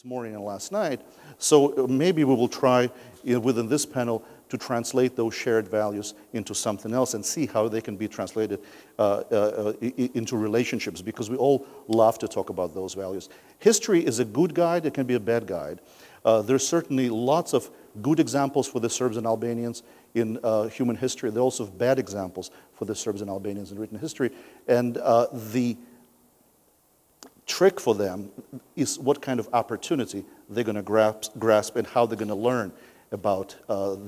this morning and last night. So maybe we will try within this panel to translate those shared values into something else and see how they can be translated into relationships, because we all love to talk about those values. History is a good guide, it can be a bad guide. There's certainly lots of good examples for the Serbs and Albanians in human history. There are also bad examples for the Serbs and Albanians in written history. And the trick for them is what kind of opportunity they're going to grasp and how they're going to learn about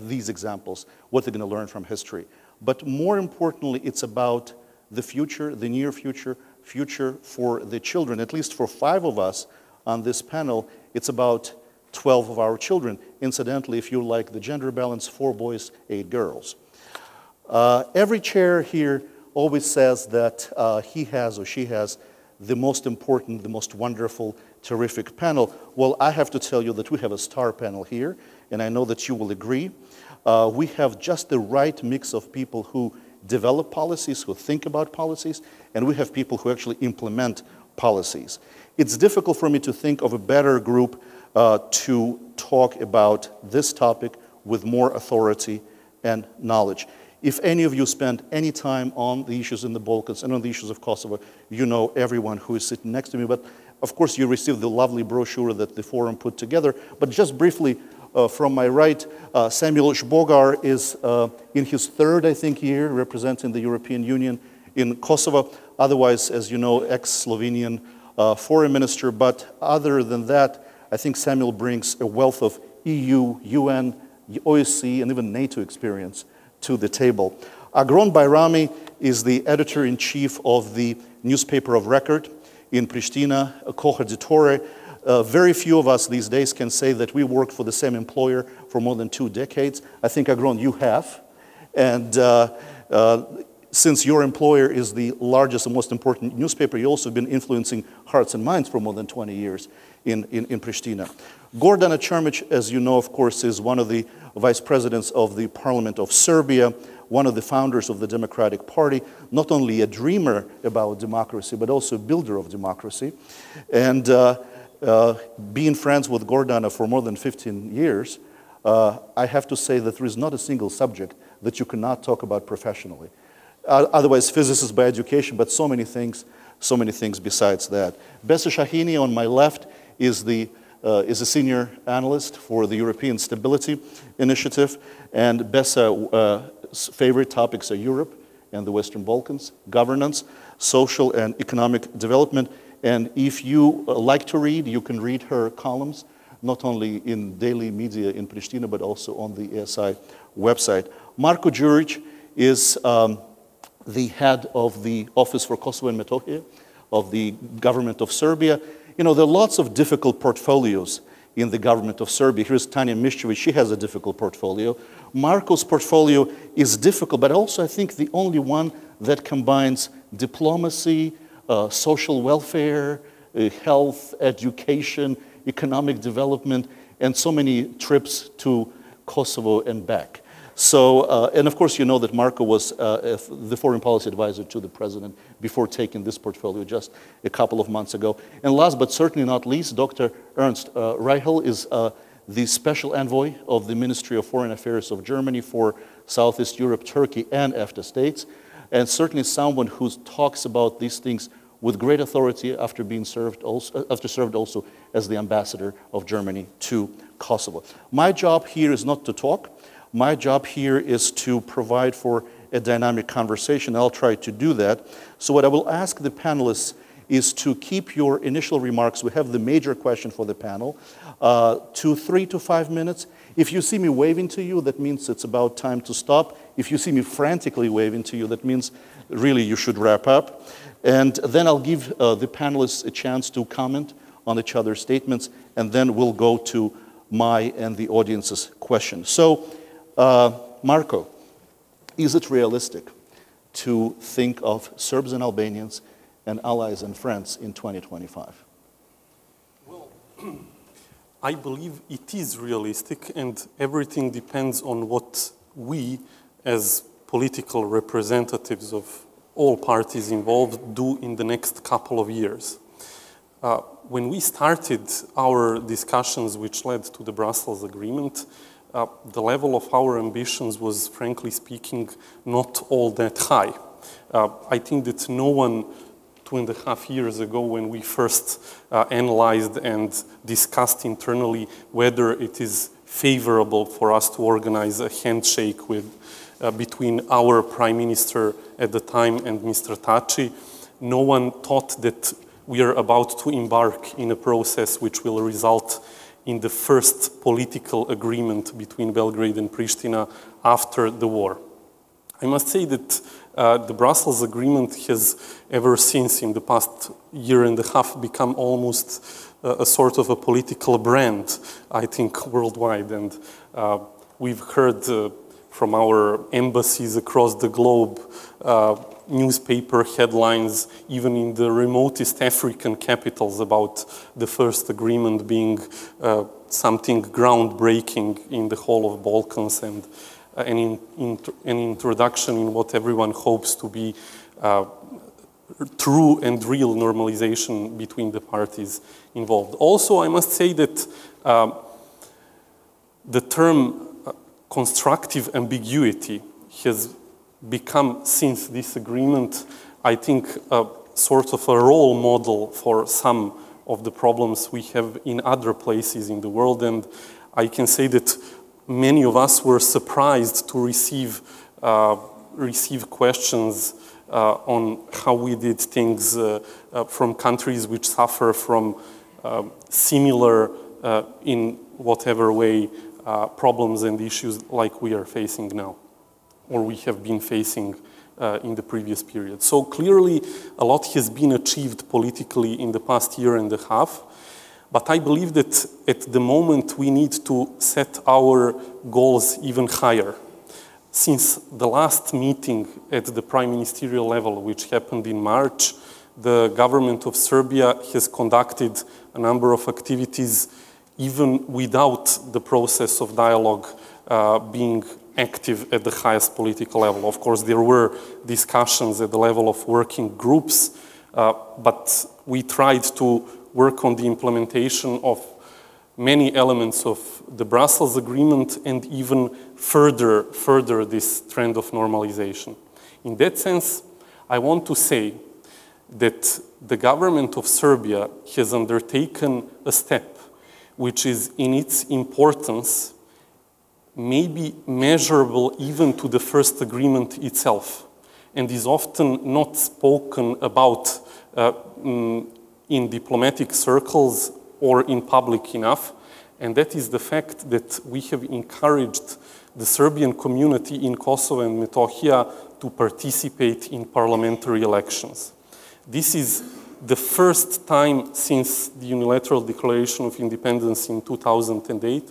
these examples, what they're going to learn from history. But more importantly, it's about the future, the near future, future for the children. At least for 5 of us on this panel, it's about 12 of our children. Incidentally, if you like the gender balance, 4 boys, 8 girls. Every chair here always says that he has or she has the most important, the most wonderful, terrific panel. Well, I have to tell you that we have a star panel here, and I know that you will agree. We have just the right mix of people who develop policies, who think about policies, and we have people who actually implement policies. It's difficult for me to think of a better group to talk about this topic with more authority and knowledge. If any of you spend any time on the issues in the Balkans and on the issues of Kosovo, you know everyone who is sitting next to me. But of course, you received the lovely brochure that the forum put together. But just briefly, from my right, Samuel Zbogar is in his 3rd, I think, year representing the European Union in Kosovo. Otherwise, as you know, ex-Slovenian foreign minister. But other than that, I think Samuel brings a wealth of EU, UN, OSCE, and even NATO experience to the table. Agron Bayrami is the editor-in-chief of the newspaper of record in Pristina, Koherditore. Very few of us these days can say that we worked for the same employer for more than 2 decades. I think, Agron, you have. And since your employer is the largest and most important newspaper, you've also been influencing hearts and minds for more than 20 years in Pristina. Gordana Čermić, as you know, of course, is one of the vice presidents of the Parliament of Serbia, one of the founders of the Democratic Party, not only a dreamer about democracy, but also a builder of democracy. And being friends with Gordana for more than 15 years, I have to say that there is not a single subject that you cannot talk about professionally. Otherwise, physicist by education, but so many things besides that. Besa Shahini on my left is a senior analyst for the European Stability Initiative, and Besa's favorite topics are Europe and the Western Balkans, governance, social and economic development. And if you like to read, you can read her columns, not only in daily media in Pristina, but also on the ESI website. Marko Đurić is the head of the Office for Kosovo and Metohija of the government of Serbia. You know, there are lots of difficult portfolios in the government of Serbia. Here's Tanja Miščević, she has a difficult portfolio. Marko's portfolio is difficult, but also I think the only one that combines diplomacy, social welfare, health, education, economic development, and so many trips to Kosovo and back. So, and of course you know that Marko was the foreign policy advisor to the president before taking this portfolio just a couple of months ago. And last but certainly not least, Dr. Ernst Reichel is the special envoy of the Ministry of Foreign Affairs of Germany for Southeast Europe, Turkey, and EFTA states, and certainly someone who talks about these things with great authority after being served also as the ambassador of Germany to Kosovo. My job here is not to talk. My job here is to provide for a dynamic conversation. I'll try to do that. So what I will ask the panelists is to keep your initial remarks. We have the major question for the panel to 3 to 5 minutes. If you see me waving to you, that means it's about time to stop. If you see me frantically waving to you, that means really you should wrap up. And then I'll give the panelists a chance to comment on each other's statements, and then we'll go to my and the audience's question. So, Marko, is it realistic to think of Serbs and Albanians and allies and friends in 2025? Well, I believe it is realistic, and everything depends on what we, as political representatives of all parties involved, do in the next couple of years. when we started our discussions which led to the Brussels Agreement, the level of our ambitions was, frankly speaking, not all that high. I think that no one 2.5 years ago, when we first analyzed and discussed internally whether it is favorable for us to organize a handshake with, between our Prime Minister at the time and Mr. Taci, no one thought that we are about to embark in a process which will result in the first political agreement between Belgrade and Pristina after the war. I must say that the Brussels Agreement has ever since, in the past year and a half, become almost a sort of a political brand, I think, worldwide. And we've heard from our embassies across the globe, newspaper headlines, even in the remotest African capitals, about the first agreement being something groundbreaking in the whole of Balkans and an introduction in what everyone hopes to be true and real normalization between the parties involved. Also, I must say that the term constructive ambiguity has become, since this agreement, I think, a sort of a role model for some of the problems we have in other places in the world. And I can say that many of us were surprised to receive questions on how we did things from countries which suffer from similar, in whatever way, problems and issues like we are facing now, or we have been facing in the previous period. So clearly, a lot has been achieved politically in the past year and a half, but I believe that at the moment we need to set our goals even higher. Since the last meeting at the prime ministerial level, which happened in March, the government of Serbia has conducted a number of activities even without the process of dialogue being active at the highest political level. Of course, there were discussions at the level of working groups, but we tried to work on the implementation of many elements of the Brussels Agreement and even further this trend of normalization. In that sense, I want to say that the government of Serbia has undertaken a step which is in its importance maybe measurable even to the first agreement itself, and is often not spoken about in diplomatic circles or in public enough, and that is the fact that we have encouraged the Serbian community in Kosovo and Metohija to participate in parliamentary elections. This is the first time since the unilateral declaration of independence in 2008,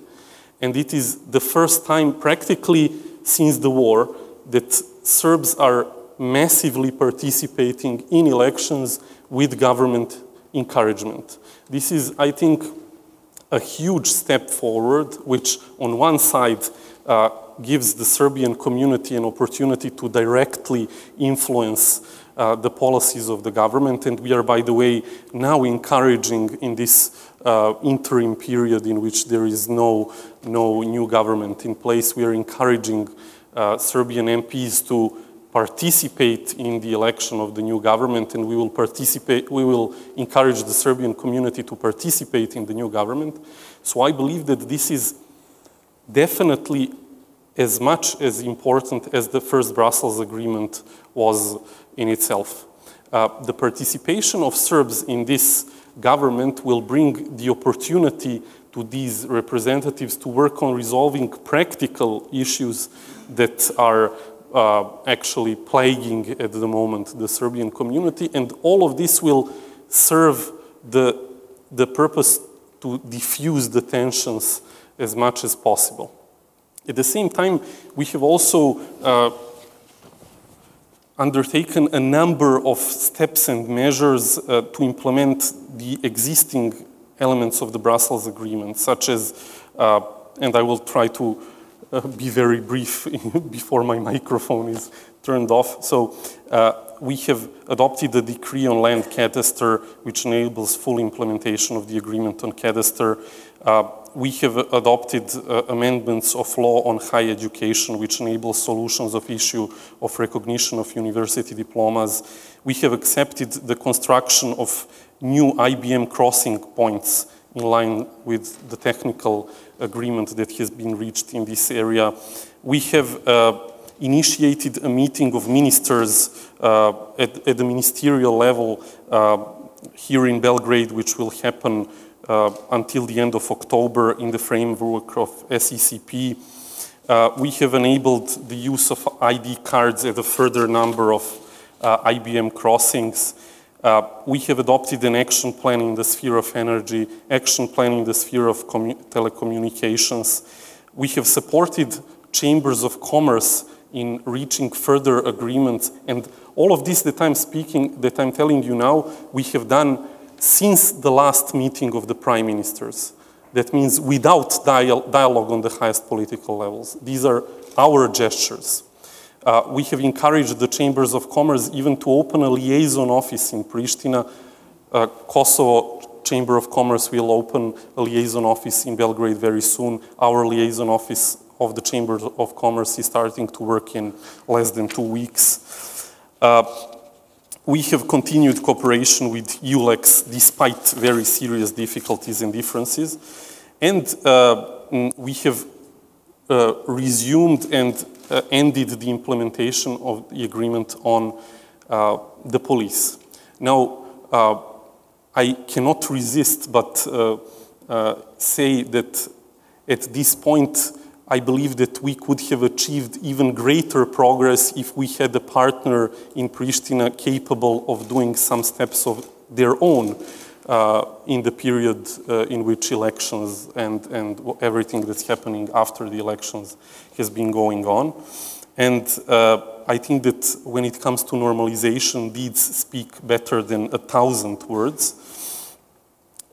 and it is the first time practically since the war that Serbs are massively participating in elections with government encouragement. This is, I think, a huge step forward, which on one side gives the Serbian community an opportunity to directly influence the policies of the government. And we are, by the way, now encouraging in this interim period in which there is no new government in place, we are encouraging Serbian MPs to participate in the election of the new government, and we will encourage the Serbian community to participate in the new government. So I believe that this is definitely as much as important as the first Brussels Agreement was in itself. The participation of Serbs in this government will bring the opportunity to these representatives to work on resolving practical issues that are actually plaguing at the moment the Serbian community, and all of this will serve the purpose to diffuse the tensions as much as possible. At the same time, we have also undertaken a number of steps and measures to implement the existing elements of the Brussels Agreement, such as, and I will try to be very brief before my microphone is turned off. So we have adopted a decree on land cadastre which enables full implementation of the agreement on cadastre. We have adopted amendments of law on higher education which enable solutions of issue of recognition of university diplomas. We have accepted the construction of new IBM crossing points in line with the technical agreement that has been reached in this area. We have initiated a meeting of ministers at the ministerial level here in Belgrade, which will happen until the end of October in the framework of SECP. We have enabled the use of ID cards at a further number of IBM crossings. We have adopted an action plan in the sphere of energy, action plan in the sphere of telecommunications. We have supported chambers of commerce in reaching further agreements, and all of this that I'm telling you now, we have done since the last meeting of the prime ministers. That means without dialogue on the highest political levels. These are our gestures. We have encouraged the chambers of commerce even to open a liaison office in Pristina. Kosovo Chamber of Commerce will open a liaison office in Belgrade very soon. Our liaison office of the Chamber of Commerce is starting to work in less than 2 weeks. We have continued cooperation with EULEX despite very serious difficulties and differences. And we have resumed and ended the implementation of the agreement on the police. Now, I cannot resist but say that at this point, I believe that we could have achieved even greater progress if we had a partner in Pristina capable of doing some steps of their own in the period in which elections and everything that's happening after the elections has been going on. And I think that when it comes to normalization, deeds speak better than 1,000 words.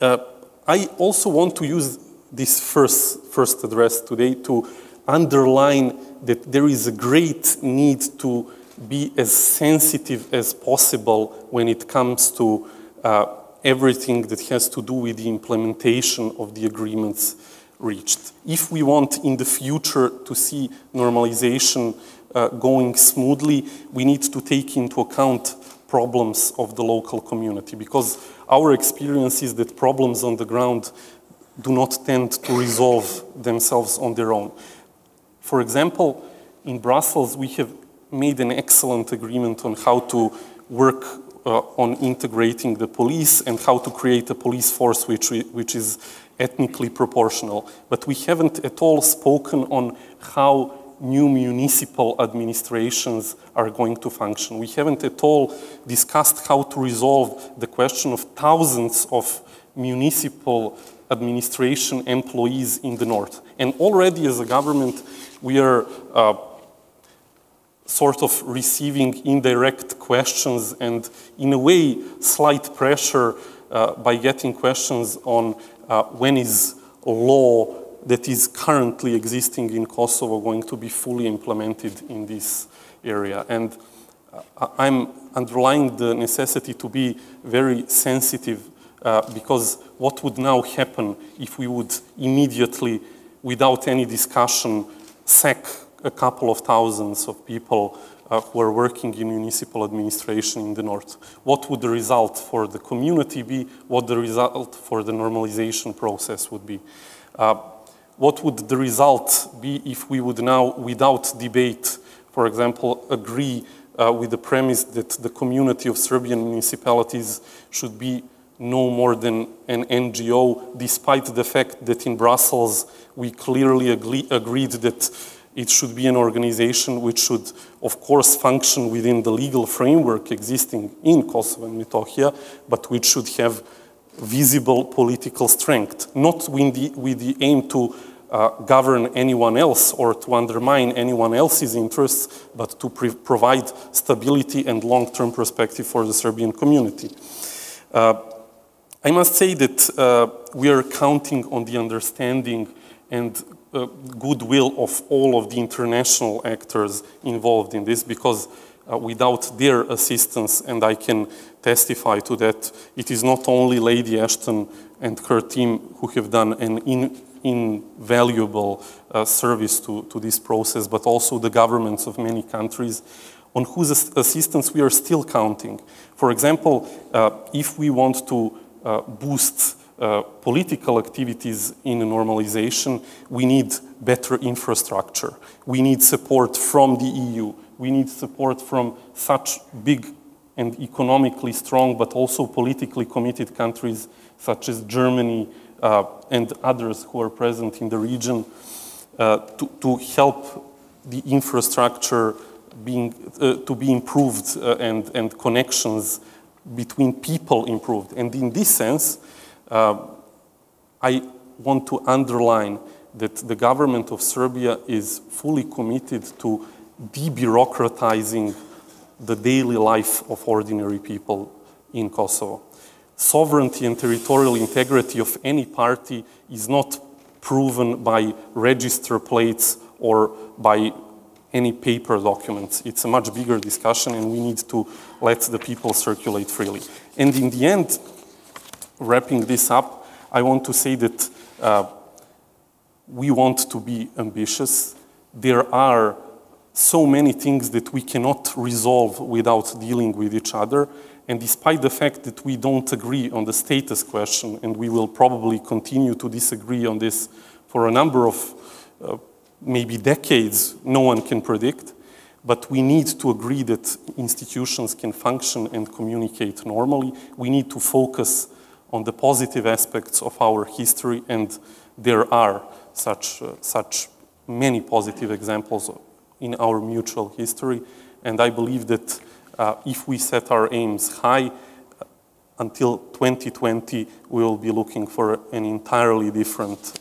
I also want to use this first address today to underline that there is a great need to be as sensitive as possible when it comes to everything that has to do with the implementation of the agreements reached. If we want in the future to see normalization going smoothly, we need to take into account problems of the local community, because our experience is that problems on the ground do not tend to resolve themselves on their own. For example, in Brussels, we have made an excellent agreement on how to work on integrating the police and how to create a police force which is ethnically proportional. But we haven't at all spoken on how new municipal administrations are going to function. We haven't at all discussed how to resolve the question of thousands of municipal administration employees in the north. And already as a government, we are sort of receiving indirect questions and in a way slight pressure by getting questions on when is law that is currently existing in Kosovo going to be fully implemented in this area. And I'm underlying the necessity to be very sensitive because what would now happen if we would immediately, without any discussion, sack a couple of thousands of people who are working in municipal administration in the north? What would the result for the community be? What the result for the normalization process would be? What would the result be if we would now, without debate, for example, agree with the premise that the community of Serbian municipalities should be no more than an NGO, despite the fact that in Brussels we clearly agreed that it should be an organization which should, of course, function within the legal framework existing in Kosovo and Metohija, but which should have visible political strength, not with the aim to govern anyone else or to undermine anyone else's interests, but to provide stability and long-term perspective for the Serbian community. I must say that we are counting on the understanding and goodwill of all of the international actors involved in this, because without their assistance, and I can testify to that, it is not only Lady Ashton and her team who have done an invaluable service to this process, but also the governments of many countries on whose assistance we are still counting. For example, if we want to boost political activities in normalization, we need better infrastructure. We need support from the EU. We need support from such big and economically strong, but also politically committed countries such as Germany and others who are present in the region to help the infrastructure to be improved and connections between people improved. And in this sense, I want to underline that the government of Serbia is fully committed to de-bureaucratizing the daily life of ordinary people in Kosovo. Sovereignty and territorial integrity of any party is not proven by register plates or by any paper documents. It's a much bigger discussion, and we need to let the people circulate freely. And in the end, wrapping this up, I want to say that we want to be ambitious. There are so many things that we cannot resolve without dealing with each other. And despite the fact that we don't agree on the status question, and we will probably continue to disagree on this for a number of maybe decades, no one can predict, but we need to agree that institutions can function and communicate normally. We need to focus on the positive aspects of our history, and there are such many positive examples in our mutual history. And I believe that if we set our aims high, until 2020, we will be looking for an entirely different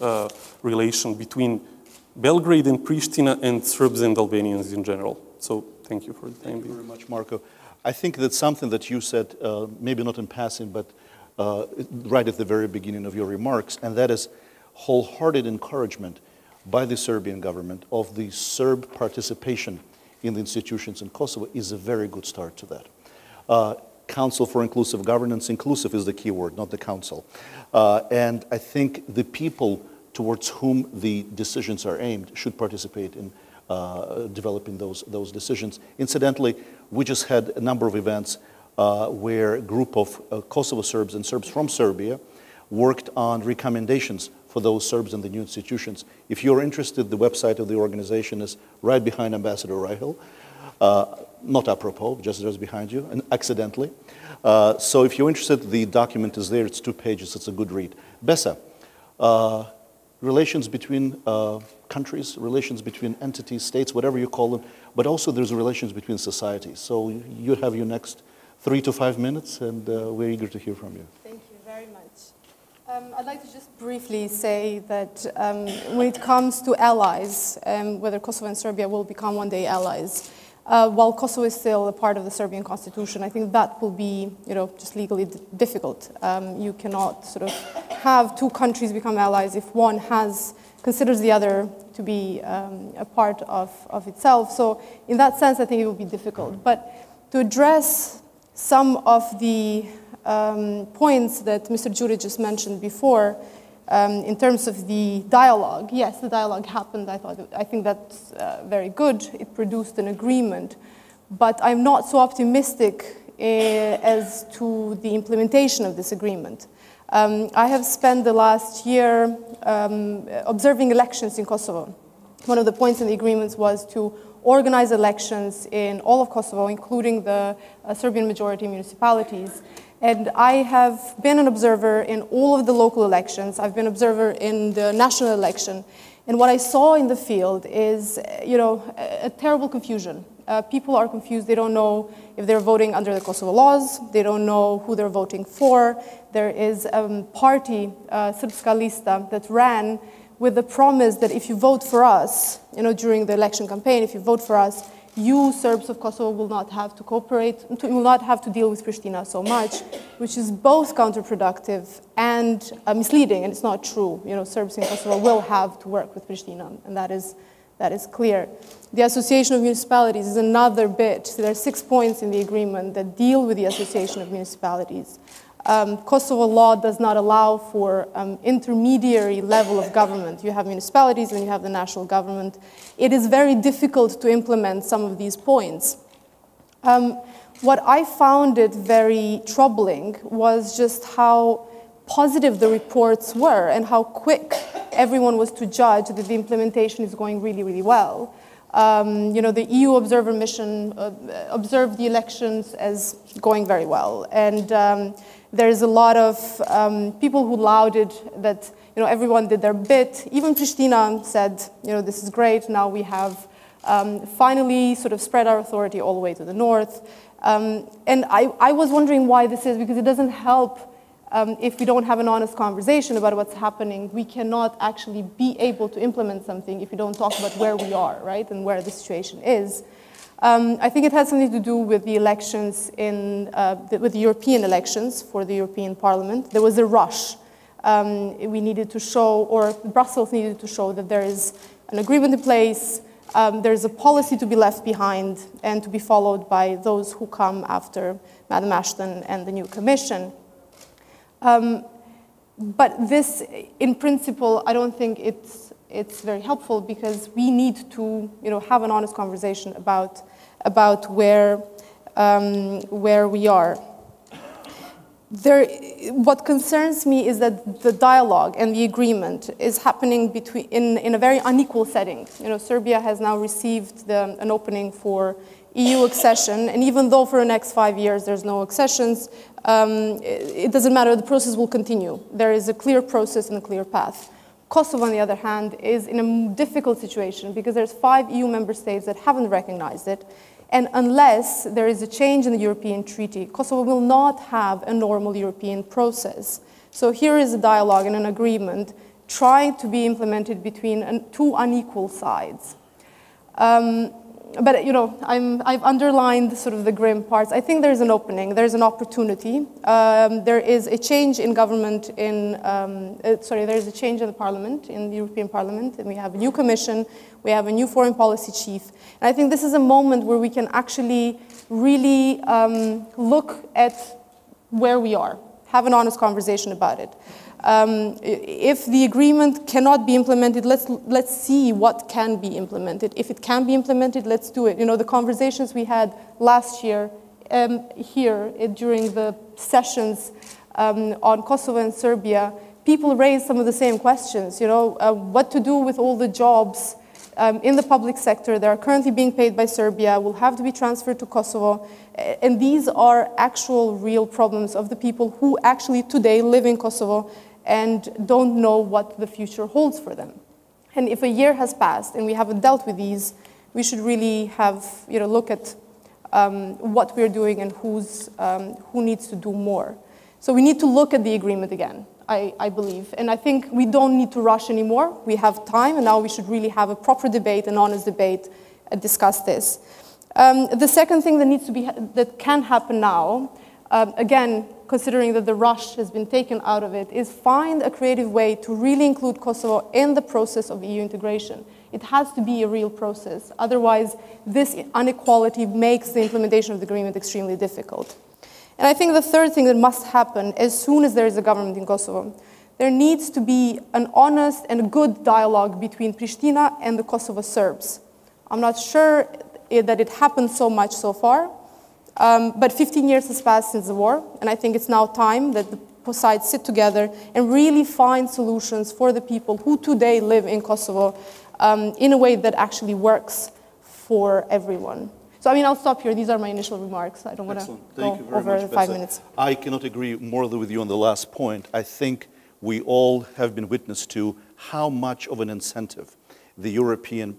relation between Belgrade and Pristina and Serbs and Albanians in general. So thank you for the time being. Thank you very much, Marko. I think that's something that you said, maybe not in passing, but right at the very beginning of your remarks, and that is wholehearted encouragement by the Serbian government of the Serb participation in the institutions in Kosovo is a very good start to that. Council for Inclusive Governance, inclusive is the key word, not the council. And I think the people towards whom the decisions are aimed should participate in developing those decisions. Incidentally, we just had a number of events where a group of Kosovo Serbs and Serbs from Serbia worked on recommendations for those Serbs in the new institutions. If you're interested, the website of the organization is right behind Ambassador Rahil. Not apropos, just behind you, and accidentally. So if you're interested, the document is there. It's 2 pages. It's a good read. Besa, relations between countries, relations between entities, states, whatever you call them, but also there's relations between societies. So you have your next 3 to 5 minutes, and we're eager to hear from you. Thank you very much. I'd like to just briefly say that when it comes to allies, whether Kosovo and Serbia will become one day allies, while Kosovo is still a part of the Serbian constitution, I think that will be, just legally difficult. You cannot sort of have 2 countries become allies if one considers the other to be a part of itself. So in that sense, I think it will be difficult. But to address some of the points that Mr. Đurić just mentioned before, in terms of the dialogue, yes, the dialogue happened. I think that's very good. It produced an agreement, but I'm not so optimistic as to the implementation of this agreement. I have spent the last year observing elections in Kosovo. One of the points in the agreements was to organize elections in all of Kosovo, including the Serbian majority municipalities. And I have been an observer in all of the local elections. I've been an observer in the national election. And what I saw in the field is, a terrible confusion. People are confused. They don't know if they're voting under the Kosovo laws. They don't know who they're voting for. There is a party, Srpska Lista, that ran with the promise that if you vote for us, during the election campaign, if you vote for us, you, Serbs of Kosovo, will not have to cooperate, will not have to deal with Pristina so much, which is both counterproductive and misleading, and it's not true. You know, Serbs in Kosovo will have to work with Pristina, and that is clear. The association of municipalities is another bit. So there are 6 points in the agreement that deal with the association of municipalities. Kosovo law does not allow for intermediary level of government. You have municipalities and you have the national government. It is very difficult to implement some of these points. What I found it very troubling was just how positive the reports were and how quick everyone was to judge that the implementation is going really, really well. You know, the EU observer mission observed the elections as going very well. And there's a lot of people who lauded that, you know, everyone did their bit. Even Pristina said, you know, this is great. Now we have finally sort of spread our authority all the way to the north. And I was wondering why this is, because it doesn't help if we don't have an honest conversation about what's happening. We cannot actually be able to implement something if we don't talk about where we are, right, and where the situation is. I think it has something to do with the elections with the European elections for the European Parliament. There was a rush. We needed to show, or Brussels needed to show that there is an agreement in place, there is a policy to be left behind and to be followed by those who come after Madam Ashton and the new Commission. But this, in principle, I don't think it's very helpful, because we need to, you know, have an honest conversation about where we are. What concerns me is that the dialogue and the agreement is happening in a very unequal setting. You know, Serbia has now received an opening for EU accession, and even though for the next 5 years there's no accessions, it doesn't matter, the process will continue. There is a clear process and a clear path. Kosovo, on the other hand, is in a difficult situation because there's 5 EU member states that haven't recognized it, and unless there is a change in the European Treaty, Kosovo will not have a normal European process. So here is a dialogue and an agreement trying to be implemented between 2 unequal sides. But, you know, I've underlined sort of the grim parts. I think there's an opening, there's an opportunity. There is a change in government there's a change in the parliament, in the European Parliament, and we have a new commission, we have a new foreign policy chief. And I think this is a moment where we can actually really look at where we are, have an honest conversation about it. If the agreement cannot be implemented, let's see what can be implemented. If it can be implemented, let's do it. You know, the conversations we had last year here during the sessions on Kosovo and Serbia, people raised some of the same questions. You know, what to do with all the jobs in the public sector that are currently being paid by Serbia will have to be transferred to Kosovo. And these are actual real problems of the people who actually today live in Kosovo and don't know what the future holds for them. And if a year has passed and we haven't dealt with these, we should really have, you know, look at what we're doing and who needs to do more. So we need to look at the agreement again, I believe. And I think we don't need to rush anymore. We have time, and now we should really have a proper debate, an honest debate, and discuss this. The second thing that can happen now, again, considering that the rush has been taken out of it, is find a creative way to really include Kosovo in the process of EU integration. It has to be a real process. Otherwise, this inequality makes the implementation of the agreement extremely difficult. And I think the third thing that must happen as soon as there is a government in Kosovo, there needs to be an honest and a good dialogue between Pristina and the Kosovo Serbs. I'm not sure that it happened so much so far, but 15 years has passed since the war, and I think it's now time that the sides sit together and really find solutions for the people who today live in Kosovo in a way that actually works for everyone. So, I mean, I'll stop here. These are my initial remarks. I don't want to go over the 5 minutes. I cannot agree more with you on the last point. I think we all have been witness to how much of an incentive the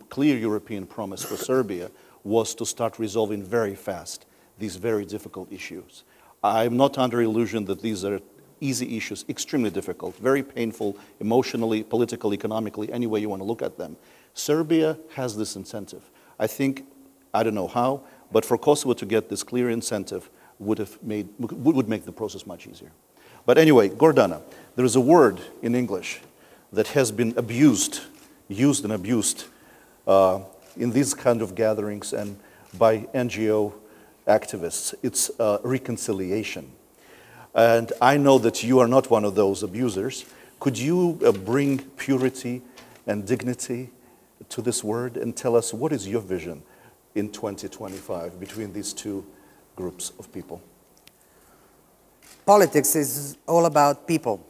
clear European promise for Serbia was to start resolving very fast these very difficult issues. I'm not under illusion that these are easy issues, extremely difficult, very painful, emotionally, politically, economically, any way you want to look at them. Serbia has this incentive. I think I don't know how, but for Kosovo to get this clear incentive would make the process much easier. But anyway, Gordana, there is a word in English that has been used and abused in these kind of gatherings and by NGO activists. It's reconciliation. And I know that you are not one of those abusers. Could you bring purity and dignity to this word and tell us what is your vision in 2025 between these two groups of people? Politics is all about people.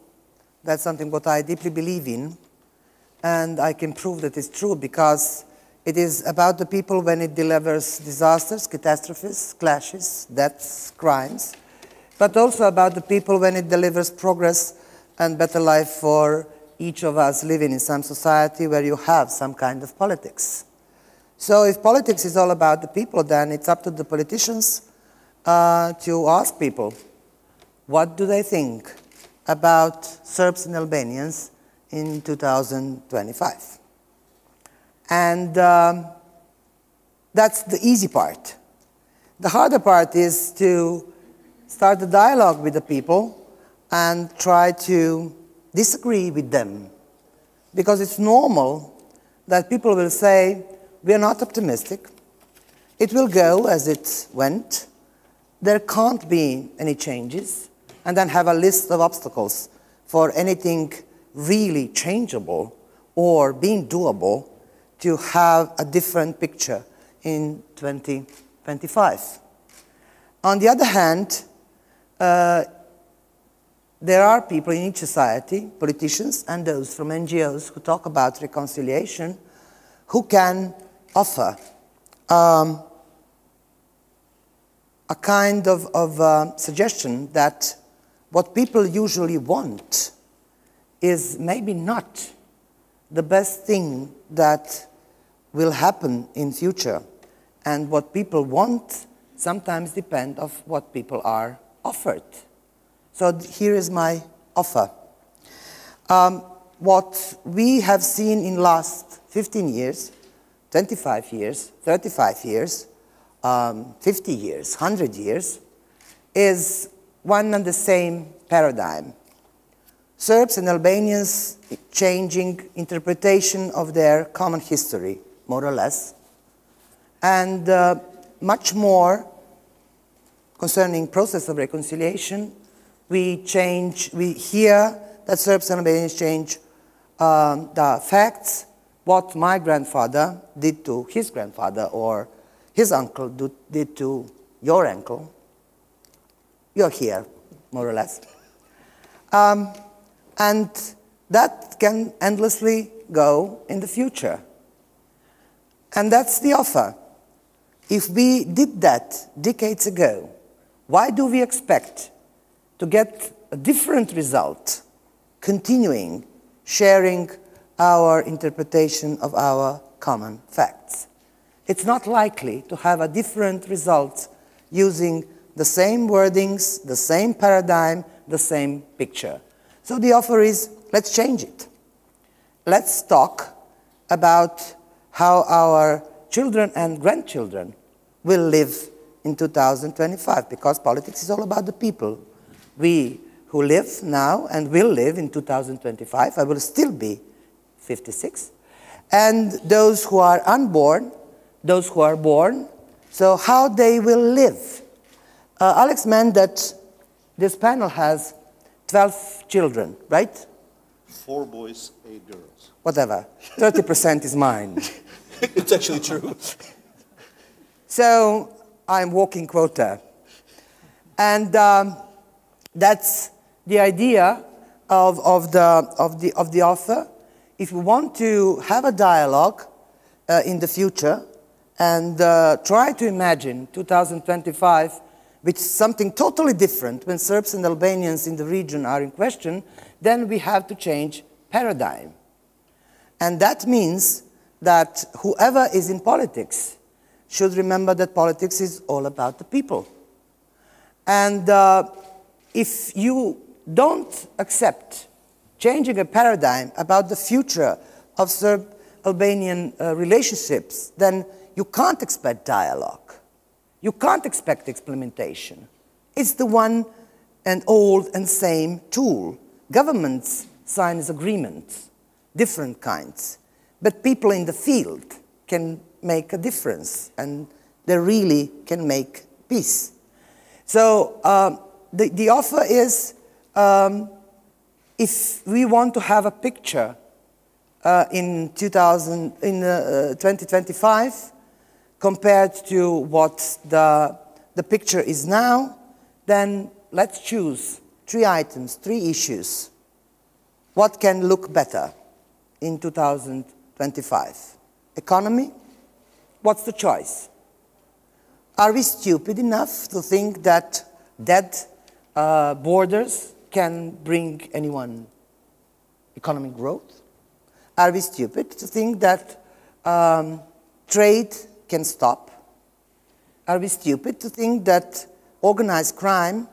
That's something what I deeply believe in, and I can prove that it's true because it is about the people when it delivers disasters, catastrophes, clashes, deaths, crimes, but also about the people when it delivers progress and better life for each of us living in some society where you have some kind of politics. So if politics is all about the people, then it's up to the politicians to ask people, what do they think about Serbs and Albanians in 2025? And that's the easy part. The harder part is to start a dialogue with the people and try to disagree with them. Because it's normal that people will say, we are not optimistic, it will go as it went, there can't be any changes, and then have a list of obstacles for anything really changeable or being doable to have a different picture in 2025. On the other hand, there are people in each society, politicians and those from NGOs who talk about reconciliation, who can offer a kind of suggestion that what people usually want is maybe not the best thing that will happen in future. And what people want sometimes depend on what people are offered. So here is my offer. What we have seen in last 15 years, 25 years, 35 years, 50 years, 100 years, is one and the same paradigm. Serbs and Albanians changing interpretation of their common history, more or less, and much more concerning process of reconciliation. We hear that Serbs and Albanians change the facts, what my grandfather did to his grandfather or his uncle did to your uncle. You're here, more or less. And that can endlessly go in the future. And that's the offer. If we did that decades ago, why do we expect to get a different result, continuing sharing our interpretation of our common facts? It's not likely to have a different result using the same wordings, the same paradigm, the same picture. So the offer is, let's change it. Let's talk about how our children and grandchildren will live in 2025, because politics is all about the people. We who live now and will live in 2025, I will still be 56, and those who are unborn, those who are born, so how they will live. Alex meant that this panel has 12 children, right? 4 boys, 8 girls. Whatever, 30% is mine. It's actually true. So I'm walking quota. And that's the idea of the offer. If we want to have a dialogue in the future and try to imagine 2025 with something totally different when Serbs and Albanians in the region are in question, then we have to change paradigm. And that means that whoever is in politics should remember that politics is all about the people. And if you don't accept changing a paradigm about the future of Serb Serb-Albanian relationships, then you can't expect dialogue. You can't expect implementation. It's the one and old and same tool. Governments sign agreements, different kinds, but people in the field can make a difference, and they really can make peace. So the offer is, if we want to have a picture in 2025 compared to what the picture is now, then let's choose 3 items, 3 issues. What can look better in 2025? Economy? What's the choice? Are we stupid enough to think that dead borders can bring anyone economic growth? Are we stupid to think that trade can stop? Are we stupid to think that organized crime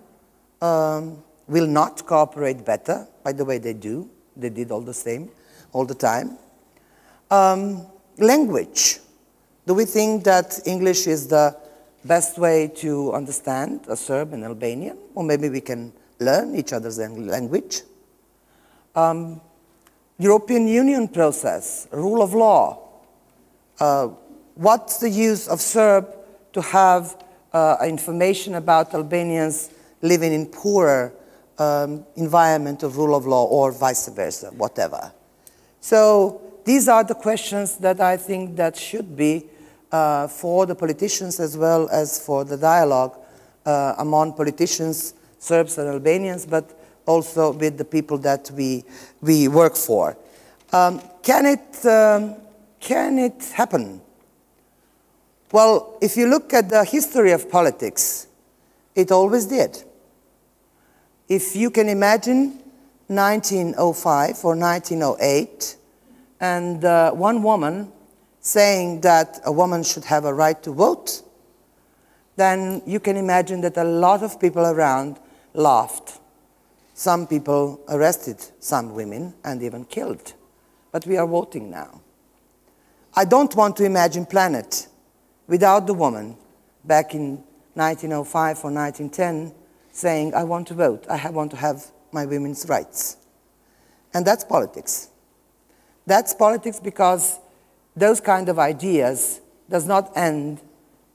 will not cooperate better? By the way, they do. They did all the same, all the time. Language. Do we think that English is the best way to understand a Serb and Albanian? Or maybe we can learn each other's language. European Union process, rule of law. What's the use of Serb to have information about Albanians living in poorer environment of rule of law, or vice versa, whatever? So these are the questions that I think that should be for the politicians as well as for the dialogue among politicians, Serbs and Albanians, but also with the people that we work for. Can it happen? Well, if you look at the history of politics, it always did. If you can imagine 1905 or 1908, and one woman saying that a woman should have a right to vote, then you can imagine that a lot of people around laughed. Some people arrested some women and even killed. But we are voting now. I don't want to imagine planet without the woman back in 1905 or 1910 saying, I want to vote, I want to have my women's rights. And that's politics. That's politics because those kind of ideas does not end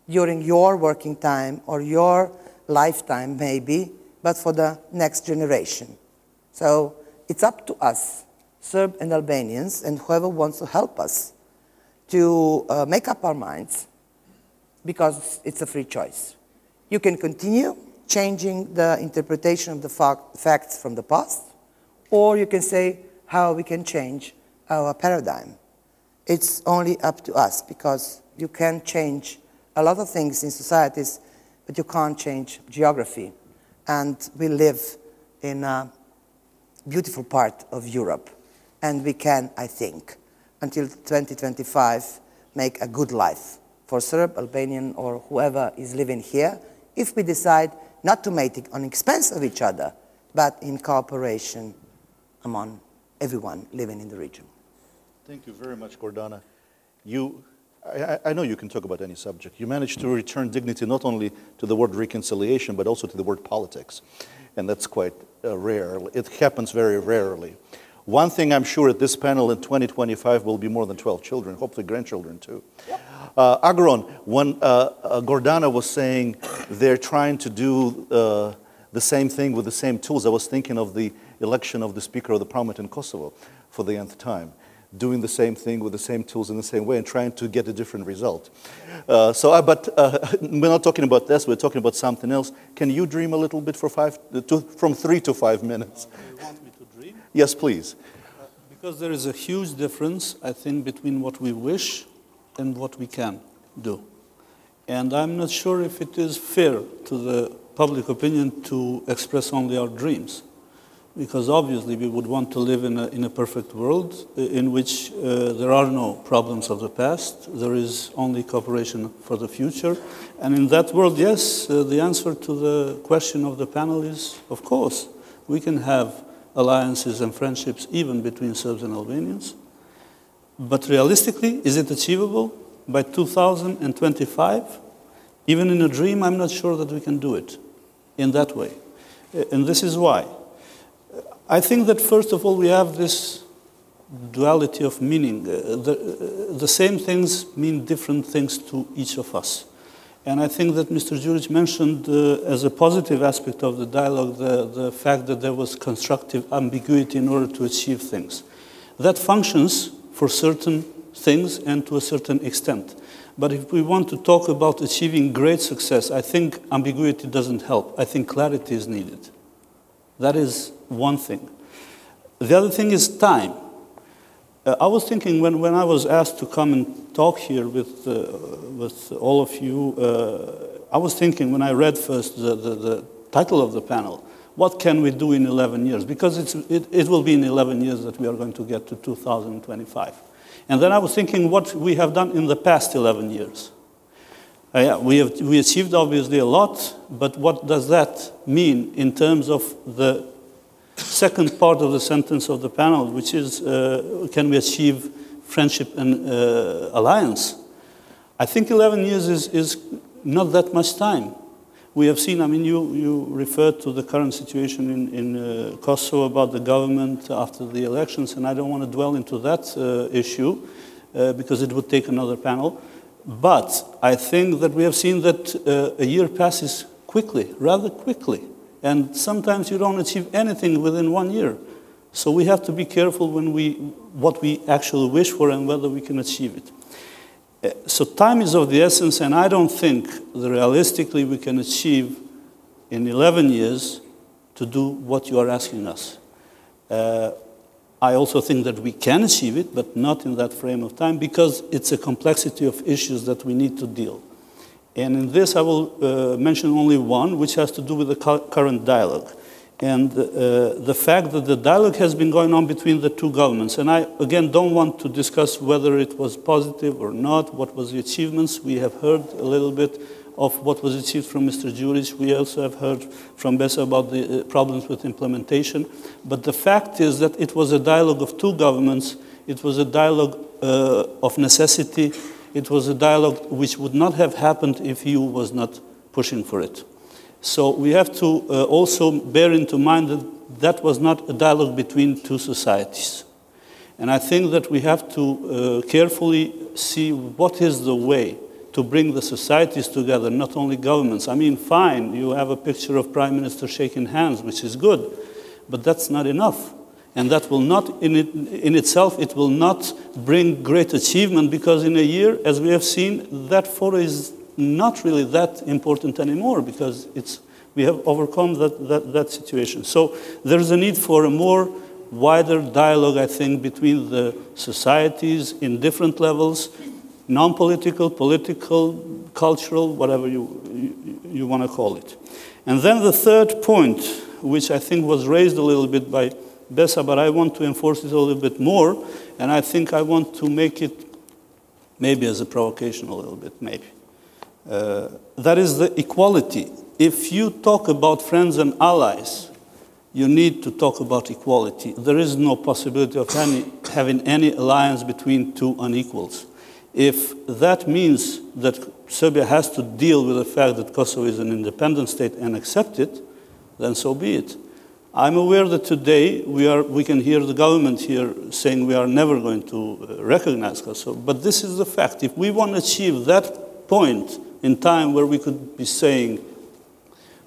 during your working time or your lifetime maybe, but for the next generation. So it's up to us, Serb and Albanians, and whoever wants to help us to make up our minds, because it's a free choice. You can continue changing the interpretation of the facts from the past, or you can say how we can change our paradigm. It's only up to us, because you can change a lot of things in societies, but you can't change geography. And we live in a beautiful part of Europe, and we can, I think, until 2025, make a good life for Serb, Albanian, or whoever is living here, if we decide not to make it on expense of each other, but in cooperation among everyone living in the region. Thank you very much, Gordana. I know you can talk about any subject. You managed to return dignity not only to the word reconciliation, but also to the word politics. And that's quite rare. It happens very rarely. One thing I'm sure at this panel in 2025 will be more than 12 children, hopefully grandchildren too. Yep. Agron, when Gordana was saying they're trying to do the same thing with the same tools, I was thinking of the election of the Speaker of the Parliament in Kosovo for the nth time, doing the same thing with the same tools in the same way and trying to get a different result. But we're not talking about this, we're talking about something else. Can you dream a little bit for from 3 to 5 minutes? Do you want me to dream? Yes, please. Because there is a huge difference, I think, between what we wish and what we can do. And I'm not sure if it is fair to the public opinion to express only our dreams. Because obviously we would want to live in a perfect world in which there are no problems of the past, there is only cooperation for the future. And in that world, yes, the answer to the question of the panel is, of course, we can have alliances and friendships even between Serbs and Albanians. But realistically, is it achievable by 2025? Even in a dream, I'm not sure that we can do it in that way. And this is why. I think that first of all, we have this duality of meaning. The same things mean different things to each of us. And I think that Mr. Đurić mentioned as a positive aspect of the dialogue the fact that there was constructive ambiguity in order to achieve things. That functions for certain things and to a certain extent. But if we want to talk about achieving great success, I think ambiguity doesn't help. I think clarity is needed. That is one thing. The other thing is time. I was thinking when I was asked to come and talk here with all of you, I was thinking when I read first the title of the panel, what can we do in 11 years? Because it will be in 11 years that we are going to get to 2025. And then I was thinking what we have done in the past 11 years. We achieved obviously a lot, but what does that mean in terms of the second part of the sentence of the panel, which is, can we achieve friendship and alliance? I think 11 years is not that much time. We have seen, I mean, you referred to the current situation in Kosovo about the government after the elections, and I don't want to dwell into that issue because it would take another panel. But I think that we have seen that a year passes quickly, rather quickly. And sometimes you don't achieve anything within 1 year. So we have to be careful when what we actually wish for and whether we can achieve it. So time is of the essence, and I don't think that realistically we can achieve in 11 years to do what you are asking us. I also think that we can achieve it, but not in that frame of time, because it's a complexity of issues that we need to deal. And in this, I will mention only one, which has to do with the current dialogue. And the fact that the dialogue has been going on between the two governments. And I, again, don't want to discuss whether it was positive or not, what was the achievements. We have heard a little bit of what was achieved from Mr. Đurić. We also have heard from Besa about the problems with implementation. But the fact is that it was a dialogue of two governments. It was a dialogue of necessity. It was a dialogue which would not have happened if EU was not pushing for it. So we have to also bear into mind that that was not a dialogue between two societies. And I think that we have to carefully see what is the way to bring the societies together, not only governments. I mean, fine, you have a picture of Prime Minister shaking hands, which is good, but that's not enough. And that will not, in itself, it will not bring great achievement, because in a year, as we have seen, that photo is not really that important anymore, because we have overcome that situation. So there's a need for a more wider dialogue, I think, between the societies in different levels, non-political, political, cultural, whatever you want to call it. And then the third point, which I think was raised a little bit by Besa, but I want to enforce it a little bit more, and I think I want to make it maybe as a provocation a little bit, maybe. That is the equality. If you talk about friends and allies, you need to talk about equality. There is no possibility of having any alliance between two unequals. If that means that Serbia has to deal with the fact that Kosovo is an independent state and accept it, then so be it. I'm aware that today we can hear the government here saying we are never going to recognize Kosovo, but this is the fact. If we want to achieve that point in time where we could be saying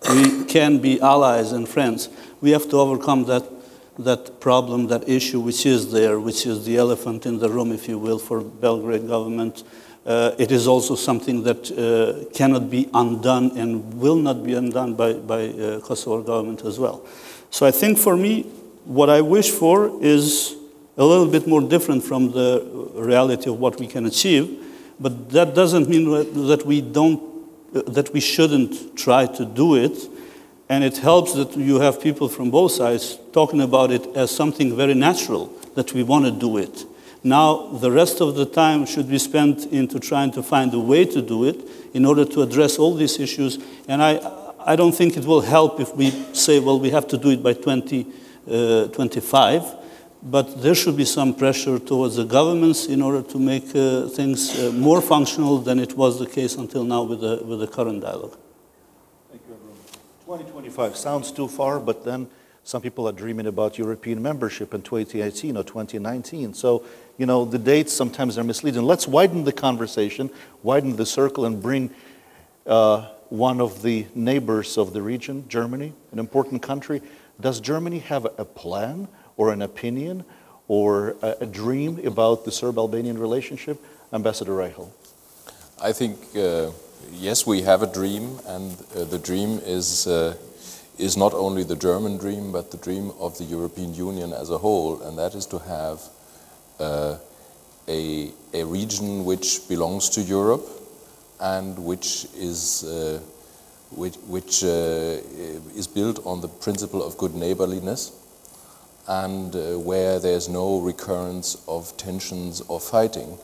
we can be allies and friends, we have to overcome that problem, that issue which is there, which is the elephant in the room, if you will, for Belgrade government. It is also something that cannot be undone and will not be undone by Kosovo government as well. So I think for me, what I wish for is a little bit more different from the reality of what we can achieve, but that doesn't mean that we shouldn't try to do it. And it helps that you have people from both sides talking about it as something very natural, that we want to do it. Now, the rest of the time should be spent into trying to find a way to do it in order to address all these issues. And I don't think it will help if we say, well, we have to do it by 2025, but there should be some pressure towards the governments in order to make things more functional than it was the case until now with the current dialogue. Thank you, everyone. 2025 sounds too far, but then some people are dreaming about European membership in 2018 or 2019. So, you know, the dates sometimes are misleading. Let's widen the conversation, widen the circle, and bring one of the neighbors of the region, Germany, an important country. Does Germany have a plan or an opinion or a dream about the Serb-Albanian relationship? Ambassador Reichel. I think, yes, we have a dream, and the dream is not only the German dream, but the dream of the European Union as a whole, and that is to have a region which belongs to Europe and which is built on the principle of good neighborliness, and where there's no recurrence of tensions or fighting.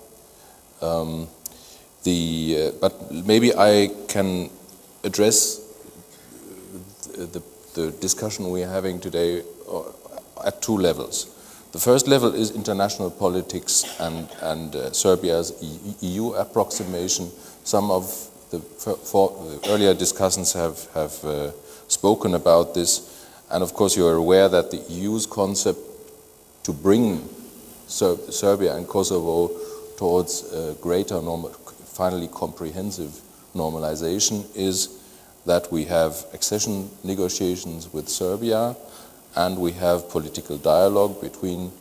But maybe I can address the discussion we are having today at two levels. The first level is international politics and Serbia's EU approximation. Some of the earlier discussions have spoken about this, and of course you are aware that the EU's concept to bring Serbia and Kosovo towards greater, finally comprehensive normalization is that we have accession negotiations with Serbia, and we have political dialogue between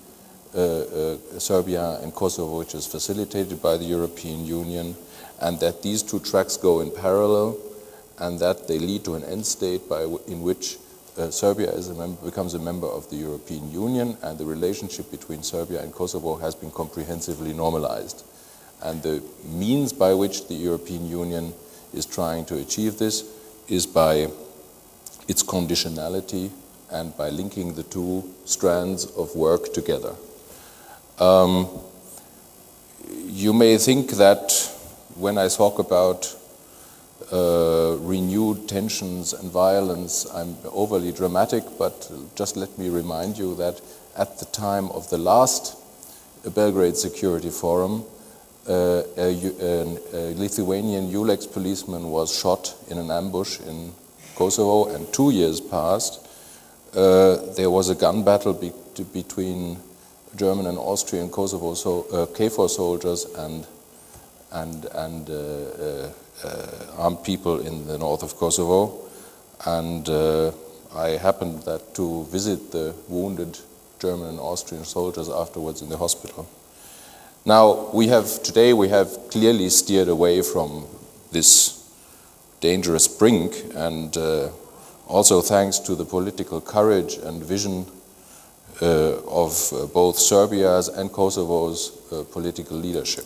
Serbia and Kosovo, which is facilitated by the European Union, and that these two tracks go in parallel, and that they lead to an end state in which Serbia becomes a member of the European Union, and the relationship between Serbia and Kosovo has been comprehensively normalized. And the means by which the European Union is trying to achieve this is by its conditionality and by linking the two strands of work together. You may think that when I talk about renewed tensions and violence, I'm overly dramatic, but just let me remind you that at the time of the last Belgrade Security Forum, a Lithuanian ULEX policeman was shot in an ambush in Kosovo, and 2 years passed. There was a gun battle between German and Austrian Kosovo KFOR soldiers and armed people in the north of Kosovo, and I happened to visit the wounded German and Austrian soldiers afterwards in the hospital. Now, today we have clearly steered away from this dangerous brink, and also thanks to the political courage and vision of both Serbia's and Kosovo's political leadership.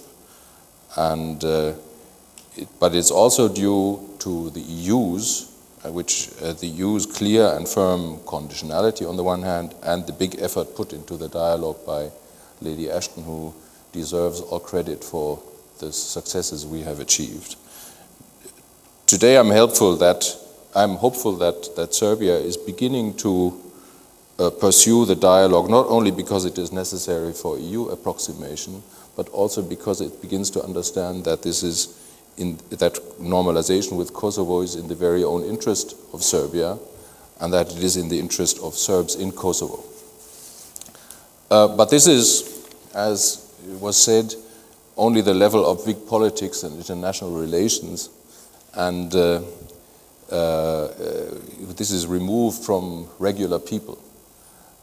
But it's also due to the EU's, the EU's clear and firm conditionality on the one hand, and the big effort put into the dialogue by Lady Ashton, who deserves all credit for the successes we have achieved. Today I'm hopeful that Serbia is beginning to pursue the dialogue, not only because it is necessary for EU approximation, but also because it begins to understand that that normalization with Kosovo is in the very own interest of Serbia, and that it is in the interest of Serbs in Kosovo. But this is, as it was said, only the level of big politics and international relations, and this is removed from regular people.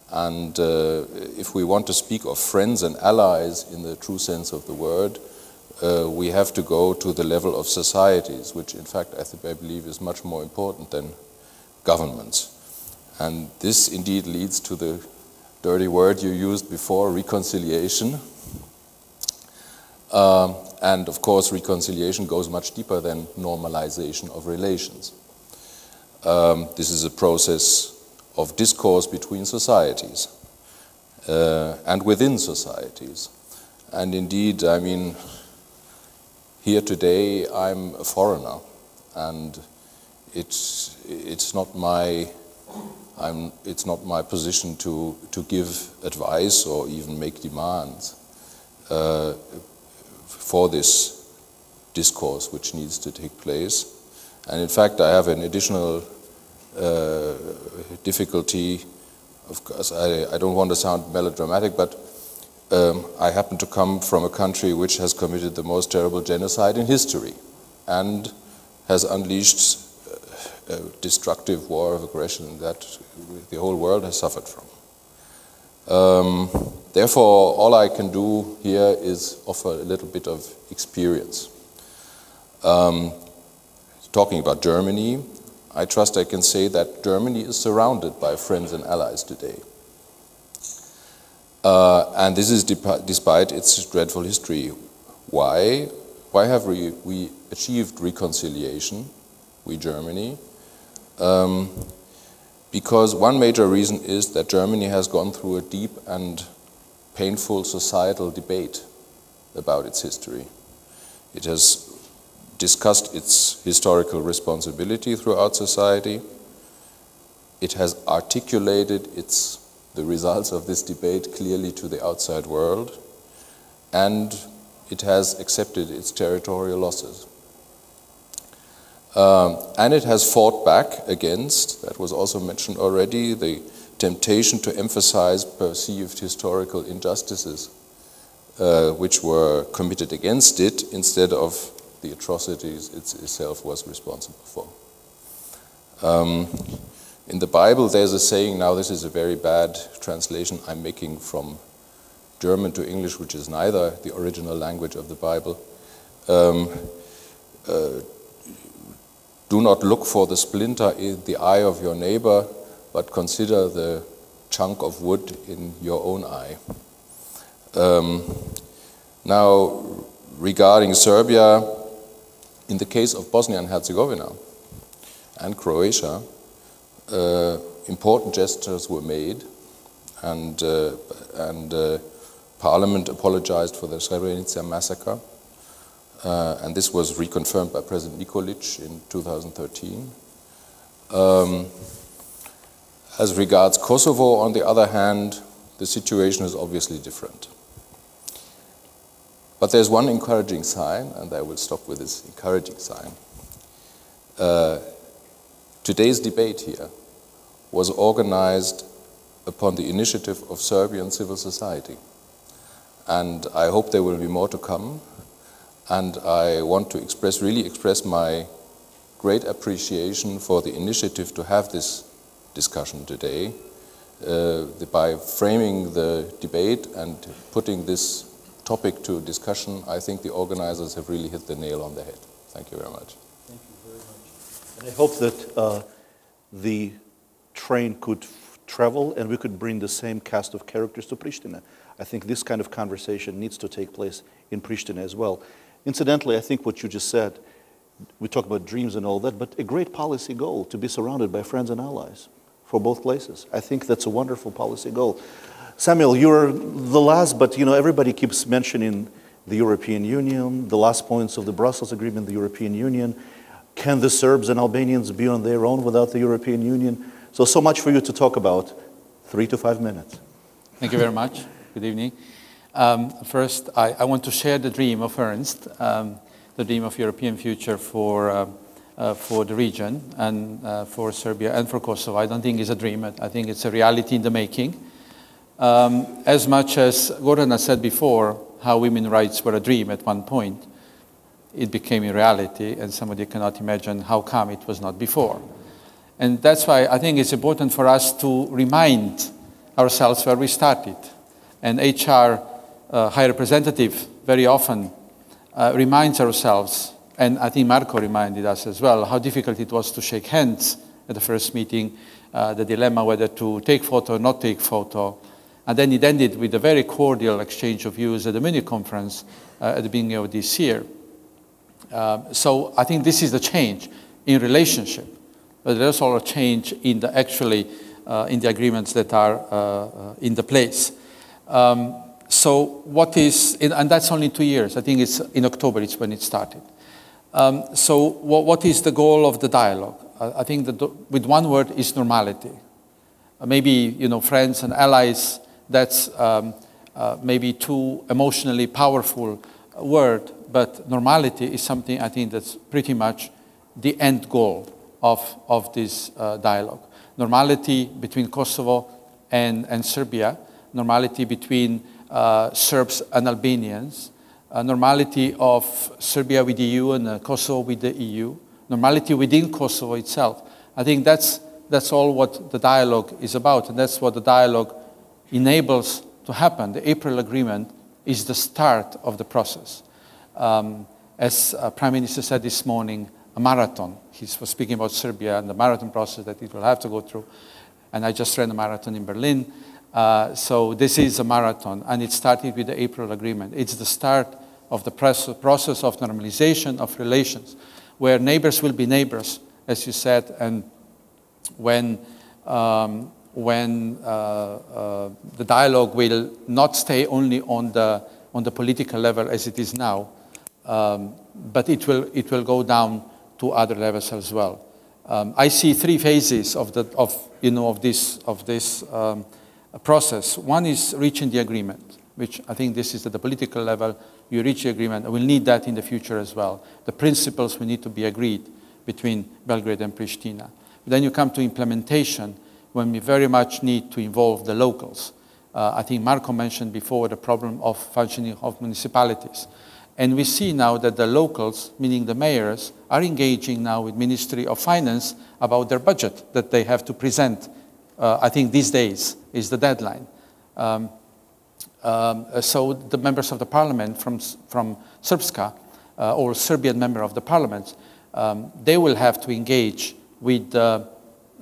And if we want to speak of friends and allies in the true sense of the word, we have to go to the level of societies, which in fact I believe is much more important than governments. And this indeed leads to the dirty word you used before, reconciliation. And of course, reconciliation goes much deeper than normalization of relations. This is a process of discourse between societies and within societies. And indeed, I mean, here today I'm a foreigner, and it's not my it's not my position to give advice or even make demands for this discourse which needs to take place. And in fact, I have an additional difficulty. Of course, I don't want to sound melodramatic, but I happen to come from a country which has committed the most terrible genocide in history and has unleashed a destructive war of aggression that the whole world has suffered from. Therefore, all I can do here is offer a little bit of experience. Talking about Germany, I trust I can say that Germany is surrounded by friends and allies today. And this is despite its dreadful history. Why? Why have we achieved reconciliation, we Germany? Because one major reason is that Germany has gone through a deep and painful societal debate about its history. It has discussed its historical responsibility throughout society. It has articulated the results of this debate clearly to the outside world, and it has accepted its territorial losses. And it has fought back against, that was also mentioned already, the temptation to emphasize perceived historical injustices which were committed against it instead of the atrocities it itself was responsible for. In the Bible there's a saying, now this is a very bad translation I'm making from German to English, which is neither the original language of the Bible. Do not look for the splinter in the eye of your neighbor, but consider the chunk of wood in your own eye. Now, regarding Serbia, in the case of Bosnia and Herzegovina and Croatia, important gestures were made, and Parliament apologized for the Srebrenica massacre. And this was reconfirmed by President Nikolic in 2013. As regards Kosovo, on the other hand, the situation is obviously different. But there's one encouraging sign, and I will stop with this encouraging sign. Today's debate here was organized upon the initiative of Serbian civil society. And I hope there will be more to come. And I want to really express my great appreciation for the initiative to have this discussion today. By framing the debate and putting this topic to discussion, I think the organizers have really hit the nail on the head. Thank you very much. Thank you very much. And I hope that the train could travel and we could bring the same cast of characters to Pristina. I think this kind of conversation needs to take place in Pristina as well. Incidentally, I think what you just said, we talk about dreams and all that, but a great policy goal to be surrounded by friends and allies for both places. I think that's a wonderful policy goal. Samuel, you're the last, but everybody keeps mentioning the European Union, the last points of the Brussels Agreement, the European Union. Can the Serbs and Albanians be on their own without the European Union? So much for you to talk about. 3 to 5 minutes. Thank you very much. Good evening. First, I want to share the dream of Ernst, the dream of European future for the region and for Serbia and for Kosovo. I don't think it's a dream. I think it's a reality in the making. As much as Goran has said before, how women's rights were a dream at one point, it became a reality, and somebody cannot imagine how come it was not before. And that's why I think it's important for us to remind ourselves where we started. And HR High Representative very often reminds ourselves, and I think Marko reminded us as well, how difficult it was to shake hands at the first meeting, the dilemma whether to take photo or not take photo. And then it ended with a very cordial exchange of views at the Munich conference at the beginning of this year. So I think this is the change in relationship, but there's also a change in the in the agreements that are in the place. So what is, and that's only 2 years. I think it's in October, it's when it started. So what is the goal of the dialogue? I think that with one word is normality. Maybe, friends and allies, that's maybe too emotionally powerful word, but normality is something I think that's pretty much the end goal of this dialogue. Normality between Kosovo and Serbia, normality between Serbs and Albanians, normality of Serbia with the EU and Kosovo with the EU, normality within Kosovo itself. I think that's all what the dialogue is about, and that's what the dialogue enables to happen. The April agreement is the start of the process. As Prime Minister said this morning, a marathon. He was speaking about Serbia and the marathon process that it will have to go through. And I just ran a marathon in Berlin. So this is a marathon, and it started with the April agreement. It's the start of the process of normalization of relations, where neighbors will be neighbors, as you said, and when the dialogue will not stay only on the political level as it is now, but it will go down to other levels as well. I see three phases of this process. One is reaching the agreement, which I think this is at the political level. You reach the agreement, and we'll need that in the future as well. The principles will need to be agreed between Belgrade and Pristina. Then you come to implementation, when we very much need to involve the locals. I think Marko mentioned before the problem of functioning of municipalities. And we see now that the locals, meaning the mayors, are engaging now with Ministry of Finance about their budget that they have to present. I think these days is the deadline. So the members of the parliament from Srpska, or Serbian member of the parliament, they will have to engage with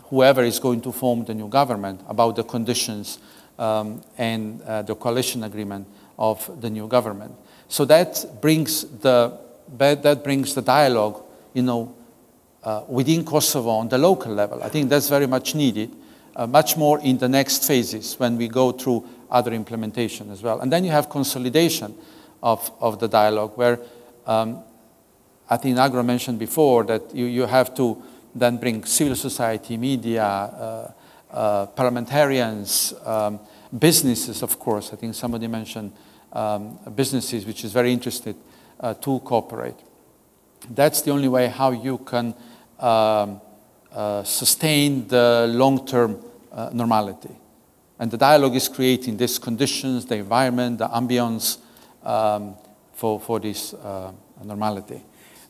whoever is going to form the new government about the conditions and the coalition agreement of the new government. So that brings the dialogue, within Kosovo on the local level. I think that's very much needed, much more in the next phases when we go through other implementation as well. And then you have consolidation of the dialogue, where I think Agro mentioned before that you have to then bring civil society, media, parliamentarians, businesses, of course. I think somebody mentioned businesses, which is very interested to cooperate. That's the only way how you can sustain the long-term normality. And the dialogue is creating these conditions, the environment, the ambience for this normality.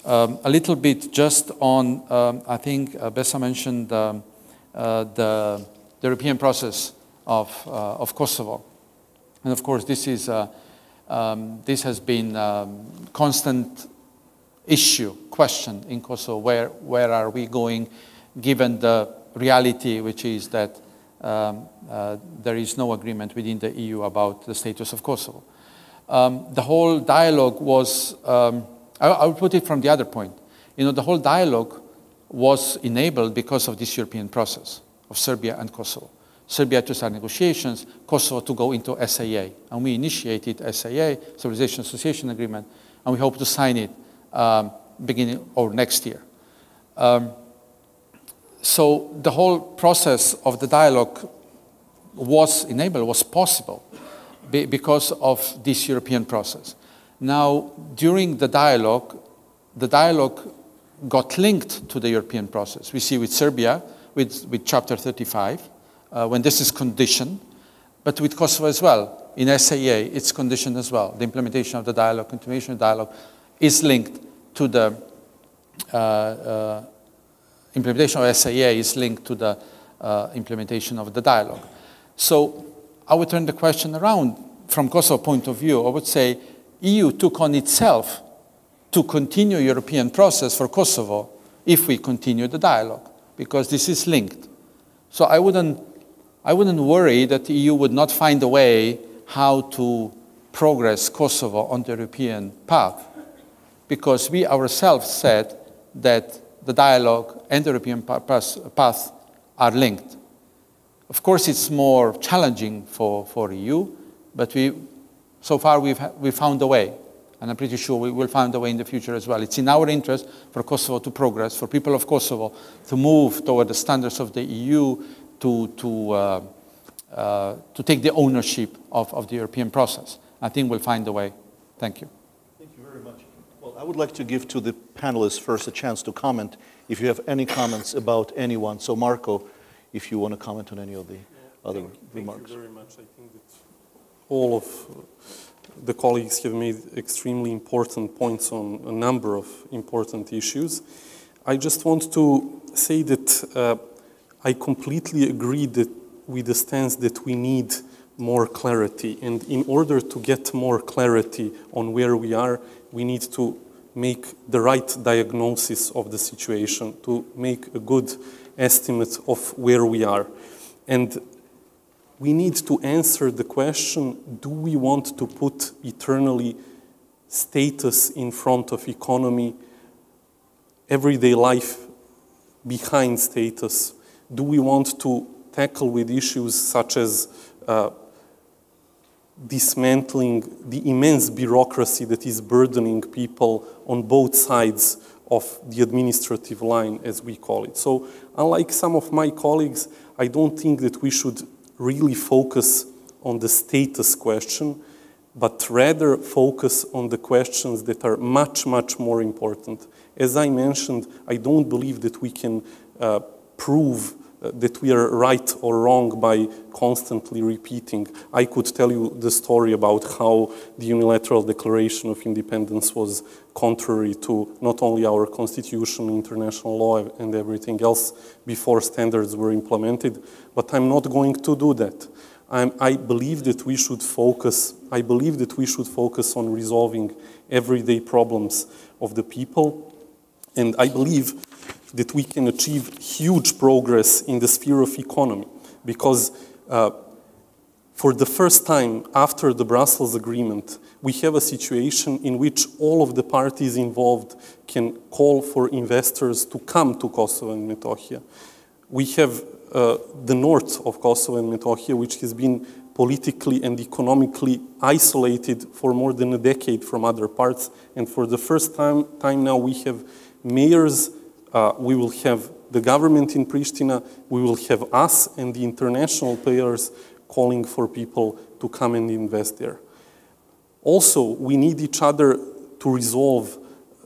A little bit just on, I think Besa mentioned the European process of Kosovo. And of course, this has been constant question in Kosovo. Where are we going, given the reality, which is that there is no agreement within the EU about the status of Kosovo. The whole dialogue was, I'll put it from the other point. The whole dialogue was enabled because of this European process of Serbia and Kosovo. Serbia to start negotiations, Kosovo to go into SAA. And we initiated SAA, Stabilization Association Agreement, and we hope to sign it beginning or next year. So the whole process of the dialogue was enabled, was possible because of this European process. Now, during the dialogue got linked to the European process. We see with Serbia, with Chapter 35, when this is conditioned, but with Kosovo as well. In SAA, it's conditioned as well. The implementation of the dialogue, continuation of dialogue, is linked to the implementation of SAA is linked to the implementation of the dialogue. So I would turn the question around from Kosovo point of view. I would say EU took on itself to continue European process for Kosovo if we continue the dialogue, because this is linked. So I wouldn't worry that the EU would not find a way how to progress Kosovo on the European path, because we ourselves said that the dialogue and the European path are linked. Of course, it's more challenging for EU, but so far we found a way And I'm pretty sure we will find a way in the future as well. It's in our interest for Kosovo to progress, for people of Kosovo to move toward the standards of the EU, to take the ownership of the European process. I think we'll find a way. Thank you. Thank you very much. Well, I would like to give to the panelists first a chance to comment if you have any comments about anyone. So Marco, if you want to comment on any of the other remarks. Thank you very much. I think that all of the colleagues have made extremely important points on a number of important issues. I just want to say that I completely agree with the stance that we need more clarity. And in order to get more clarity on where we are, we need to make the right diagnosis of the situation, to make a good estimate of where we are. And we need to answer the question, do we want to put eternally status in front of economy, everyday life behind status? Do we want to tackle with issues such as dismantling the immense bureaucracy that is burdening people on both sides of the administrative line, as we call it? So, unlike some of my colleagues, I don't think that we should really focus on the status question, but rather focus on the questions that are much, much more important. As I mentioned, I don't believe that we can prove that we are right or wrong by constantly repeating. I could tell you the story about how the unilateral declaration of independence was contrary to not only our constitution, international law, and everything else before standards were implemented, but I'm not going to do that. I believe that we should focus on resolving everyday problems of the people, and I believe that we can achieve huge progress in the sphere of economy, because for the first time after the Brussels Agreement, we have a situation in which all of the parties involved can call for investors to come to Kosovo and Metohija. We have the north of Kosovo and Metohija, which has been politically and economically isolated for more than a decade from other parts, and for the first time now we have mayors. We will have the government in Pristina, we will have us and the international players calling for people to come and invest there. Also, we need each other to resolve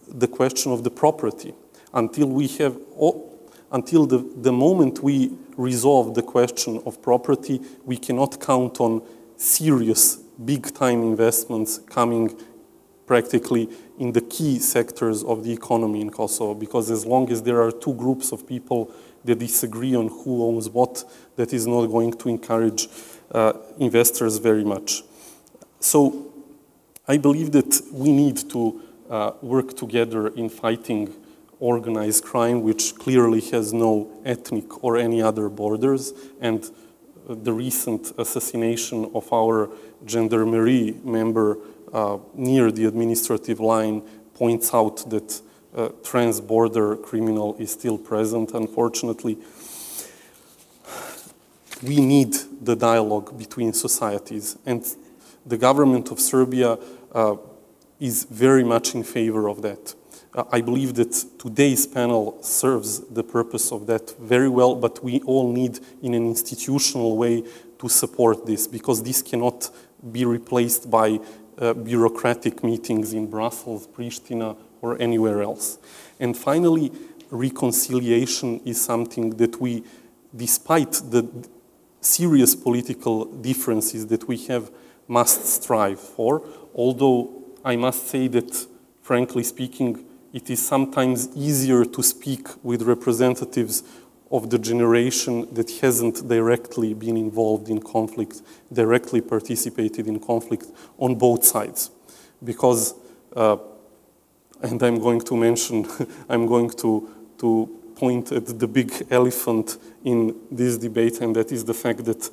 the question of the property. Until the moment we resolve the question of property, we cannot count on serious, big-time investments coming practically in the key sectors of the economy in Kosovo, because as long as there are two groups of people that disagree on who owns what, that is not going to encourage investors very much. So I believe that we need to work together in fighting organized crime, which clearly has no ethnic or any other borders, and the recent assassination of our Gendarmerie member near the administrative line points out that trans-border criminal is still present, unfortunately. We need the dialogue between societies, and the government of Serbia is very much in favor of that. I believe that today's panel serves the purpose of that very well, but we all need in an institutional way to support this, because this cannot be replaced by bureaucratic meetings in Brussels, Pristina, or anywhere else. And finally, reconciliation is something that we, despite the serious political differences that we have, must strive for, although I must say that, frankly speaking, it is sometimes easier to speak with representatives of the generation that hasn't directly been involved in conflict, directly participated in conflict on both sides. Because, and I'm going to mention, I'm going to point at the big elephant in this debate, and that is the fact that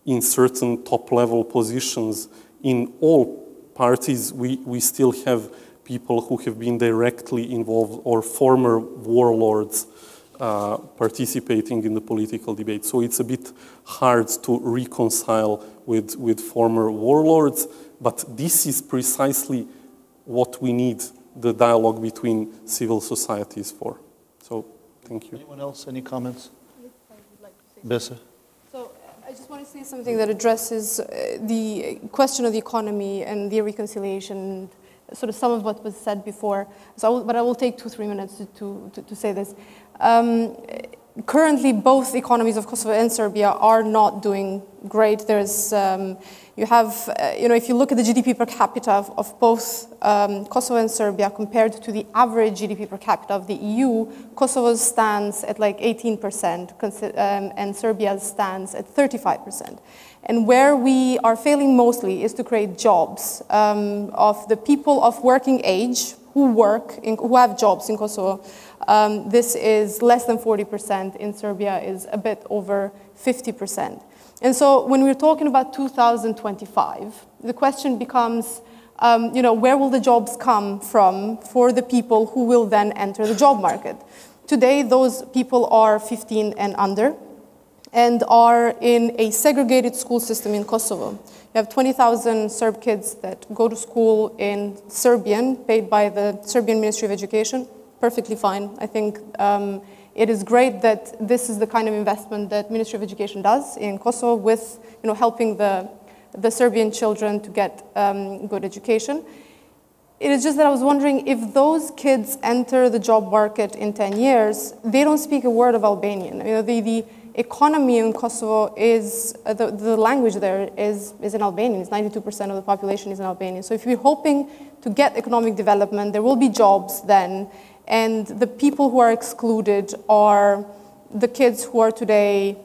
in certain top-level positions in all parties, we still have people who have been directly involved or former warlords participating in the political debate. So it's a bit hard to reconcile with former warlords, but this is precisely what we need the dialogue between civil societies for. So, thank you. Anyone else? Any comments? Bessa? So I just want to say something that addresses the question of the economy and the reconciliation, sort of some of what was said before. So but I will take 2-3 minutes to say this. Currently, both economies of Kosovo and Serbia are not doing great. There's, you have, if you look at the GDP per capita of both Kosovo and Serbia compared to the average GDP per capita of the EU, Kosovo stands at like 18%, and Serbia stands at 35%. And where we are failing mostly is to create jobs of the people of working age who have jobs in Kosovo. This is less than 40%. In Serbia is a bit over 50%. And so when we're talking about 2025, the question becomes, where will the jobs come from for the people who will then enter the job market? Today, those people are 15 and under and are in a segregated school system in Kosovo. You have 20,000 Serb kids that go to school in Serbian, paid by the Serbian Ministry of Education. Perfectly fine. I think it is great that this is the kind of investment that Ministry of Education does in Kosovo with helping the Serbian children to get good education. It is just that I was wondering if those kids enter the job market in 10 years, they don't speak a word of Albanian. The economy in Kosovo is, the language there is in Albanian. It's 92% of the population is in Albanian. So if we're hoping to get economic development, there will be jobs then, and the people who are excluded are the kids who are today,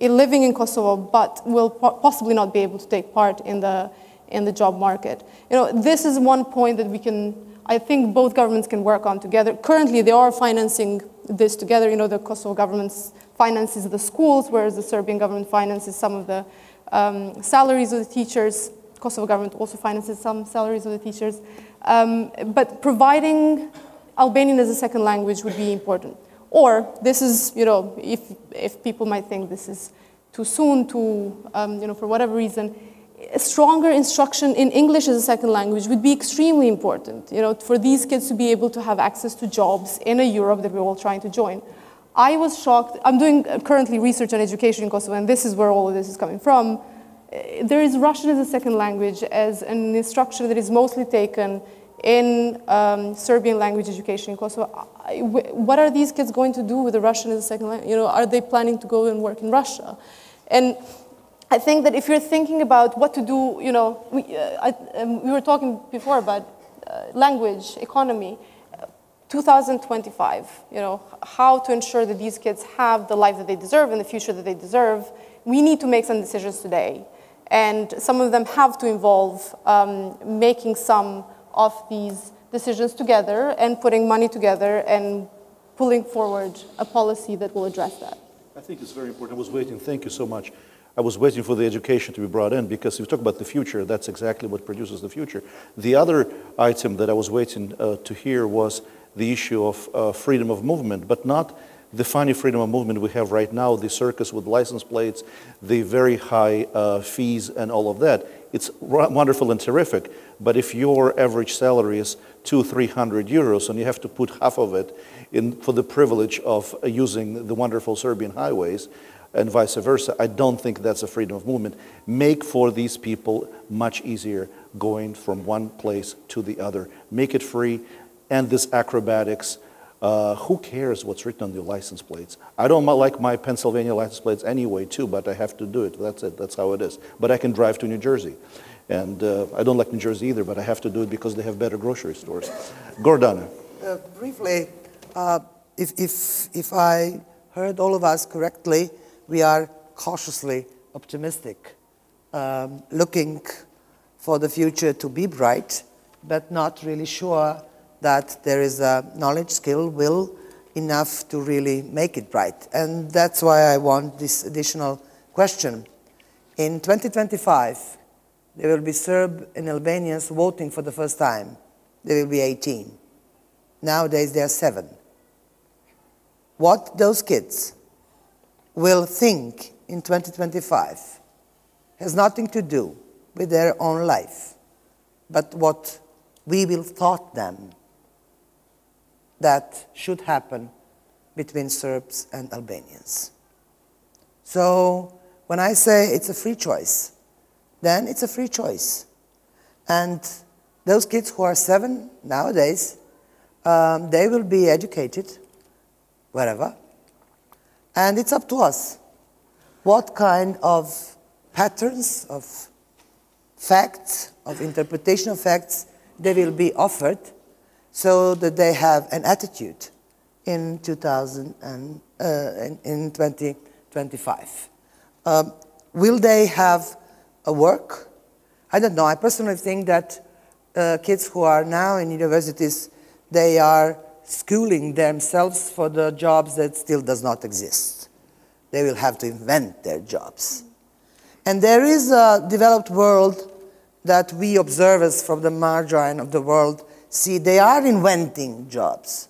living in Kosovo, but will possibly not be able to take part in the job market. This is one point that I think both governments can work on together. Currently, they are financing this together. The Kosovo government finances the schools, whereas the Serbian government finances some of the salaries of the teachers. Kosovo government also finances some salaries of the teachers. But providing Albanian as a second language would be important. Or this is, if people might think this is too soon to, for whatever reason, a stronger instruction in English as a second language would be extremely important, for these kids to be able to have access to jobs in a Europe that we're all trying to join. I was shocked. I'm doing currently research on education in Kosovo, and this is where all of this is coming from. There is Russian as a second language as an instruction that is mostly taken in Serbian language education in Kosovo. What are these kids going to do with the Russian as a second language? Are they planning to go and work in Russia? And I think that if you're thinking about what to do, we were talking before about language, economy, 2025, how to ensure that these kids have the life that they deserve and the future that they deserve, we need to make some decisions today. And some of them have to involve making some of these decisions together and putting money together and pulling forward a policy that will address that. I think it's very important. I was waiting. Thank you so much. I was waiting for the education to be brought in because if you talk about the future, that's exactly what produces the future. The other item that I was waiting to hear was the issue of freedom of movement, but not the funny freedom of movement we have right now, the circus with license plates, the very high fees and all of that. It's wonderful and terrific, but if your average salary is 200-300 euros and you have to put half of it in for the privilege of using the wonderful Serbian highways and vice versa, I don't think that's a freedom of movement. Make for these people much easier going from one place to the other. Make it free, and this acrobatics. Who cares what's written on the license plates? I don't like my Pennsylvania license plates anyway, too, but I have to do it. That's it. That's how it is. But I can drive to New Jersey. And I don't like New Jersey either, but I have to do it because they have better grocery stores. Gordana. Briefly, if I heard all of us correctly, we are cautiously optimistic, looking for the future to be bright, but not really sure that there is a knowledge, skill, will enough to really make it bright. And that's why I want this additional question. In 2025, there will be Serb and Albanians voting for the first time. There will be 18. Nowadays, there are 7. What those kids will think in 2025 has nothing to do with their own life, but what we will taught them that should happen between Serbs and Albanians. So when I say it's a free choice, then it's a free choice. And those kids who are 7 nowadays, they will be educated wherever. And it's up to us what kind of patterns, of facts, of interpretation of facts they will be offered so that they have an attitude in 2025. Will they have a work? I don't know. I personally think that kids who are now in universities, they are schooling themselves for the jobs that still does not exist. They will have to invent their jobs. And there is a developed world that we observers from the margin of the world see. They are inventing jobs.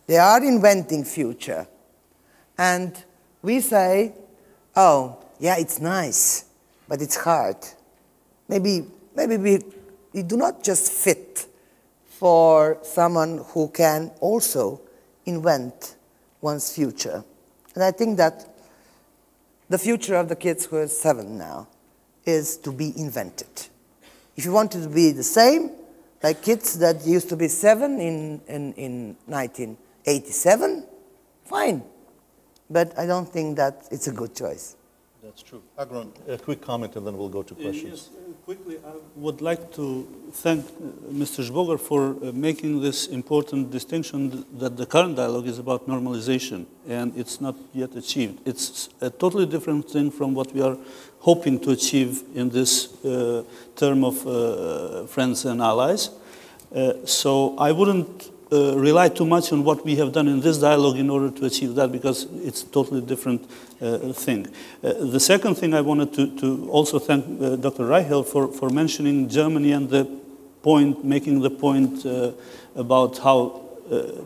They are inventing future. And we say, oh, yeah, it's nice, but it's hard. Maybe we do not just fit for someone who can also invent one's future. And I think that the future of the kids who are 7 now is to be invented. If you want it to be the same, like kids that used to be 7 in 1987, fine. But I don't think that it's a good choice. That's true. Agron, a quick comment and then we'll go to questions. Yes, quickly, I would like to thank Mr. Zbogar for making this important distinction that the current dialogue is about normalization and it's not yet achieved. It's a totally different thing from what we are hoping to achieve in this term of friends and allies. So I wouldn't rely too much on what we have done in this dialogue in order to achieve that, because it's a totally different thing. The second thing I wanted to also thank Dr. Reichel for mentioning Germany and making the point about how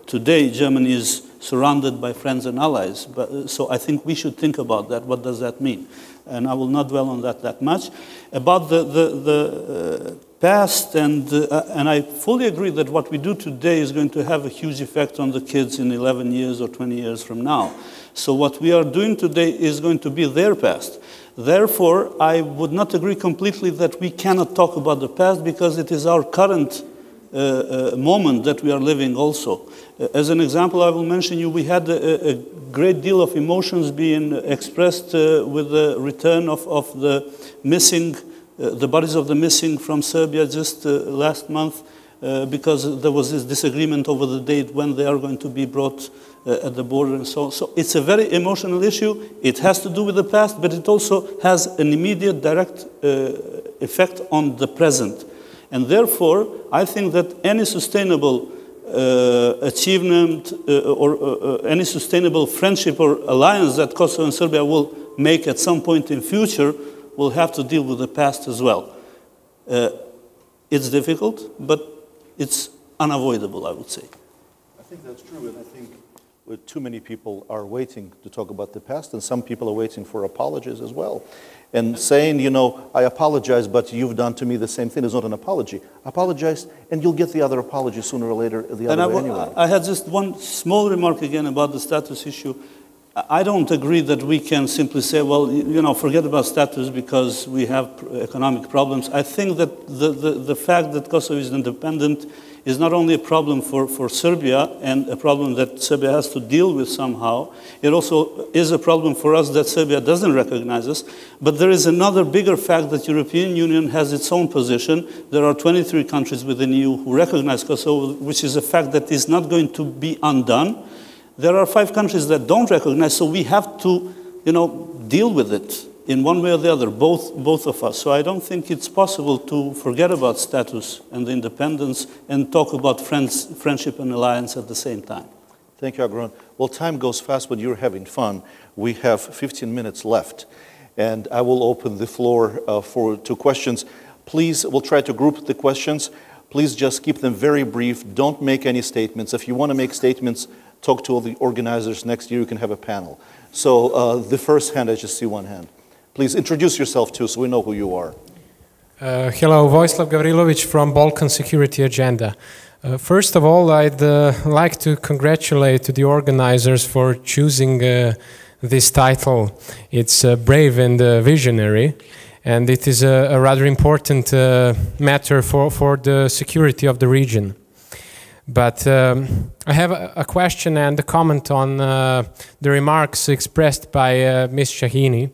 today Germany is surrounded by friends and allies. So I think we should think about that. What does that mean? And I will not dwell on that much. About the past, and I fully agree that what we do today is going to have a huge effect on the kids in 11 years or 20 years from now. So what we are doing today is going to be their past. Therefore, I would not agree completely that we cannot talk about the past, because it is our current moment that we are living also. As an example, I will mention you, we had a great deal of emotions being expressed with the return of the missing, the bodies of the missing from Serbia just last month, because there was this disagreement over the date when they are going to be brought at the border and so on. So it's a very emotional issue. It has to do with the past, but it also has an immediate direct effect on the present. And therefore, I think that any sustainable achievement or any sustainable friendship or alliance that Kosovo and Serbia will make at some point in future will have to deal with the past as well. It's difficult, but it's unavoidable, I would say. I think that's true, and I think too many people are waiting to talk about the past, and some people are waiting for apologies as well. And saying, you know, I apologize, but you've done to me the same thing is not an apology. Apologize, and you'll get the other apology sooner or later the other way anyway. I had just one small remark again about the status issue. I don't agree that we can simply say, well, you know, forget about status because we have economic problems. I think that the fact that Kosovo is independent is not only a problem for Serbia and a problem that Serbia has to deal with somehow. It also is a problem for us that Serbia doesn't recognize us. But there is another bigger fact that the European Union has its own position. There are 23 countries within the EU who recognize Kosovo, which is a fact that is not going to be undone. There are 5 countries that don't recognize, so we have to, you know, deal with it in one way or the other, both of us. So I don't think it's possible to forget about status and independence and talk about friendship and alliance at the same time. Thank you, Agron. Well, time goes fast when you're having fun. We have 15 minutes left, and I will open the floor to questions. Please, we'll try to group the questions. Please just keep them very brief. Don't make any statements. If you want to make statements, talk to all the organizers. Next year you can have a panel. So the first hand, I just see one hand. Please introduce yourself too, so we know who you are. Hello, Vojislav Gavrilovic from Balkan Security Agenda. First of all, I'd like to congratulate the organizers for choosing this title. It's brave and visionary, and it is a rather important matter for the security of the region. But I have a question and a comment on the remarks expressed by Ms. Shahini.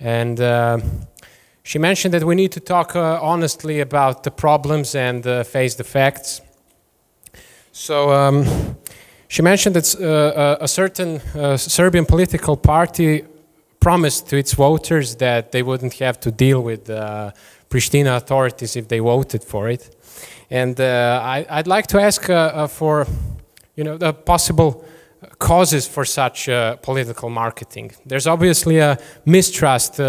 And she mentioned that we need to talk honestly about the problems and face the facts. So she mentioned that a certain Serbian political party promised to its voters that they wouldn't have to deal with Pristina authorities if they voted for it. And I'd like to ask for, the possible causes for such political marketing. There's obviously a mistrust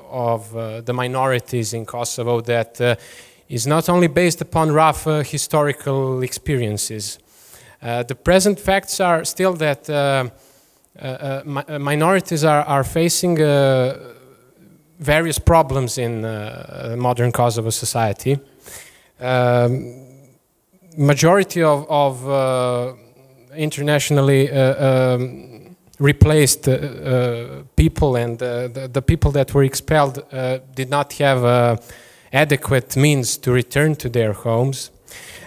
of the minorities in Kosovo that is not only based upon rough historical experiences. The present facts are still that minorities are facing various problems in modern Kosovo society. Majority of internationally replaced people and the people that were expelled did not have adequate means to return to their homes.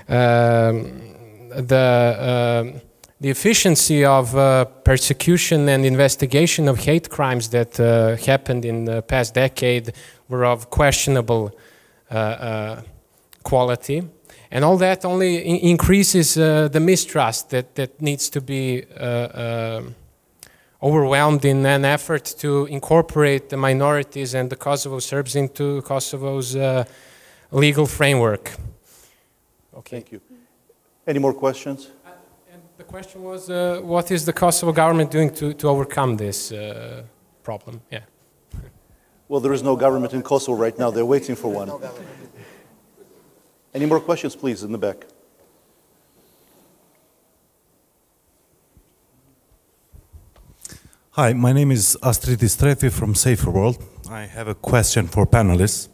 The efficiency of persecution and investigation of hate crimes that happened in the past decade were of questionable quality. And all that only increases the mistrust that needs to be overwhelmed in an effort to incorporate the minorities and the Kosovo Serbs into Kosovo's legal framework. Okay. Thank you. Any more questions? And the question was, what is the Kosovo government doing to overcome this problem? Yeah. Well, there is no government in Kosovo right now. They're waiting for one. Any more questions, please, in the back? Hi, my name is Astridis Trefi from Safer World. I have a question for panelists,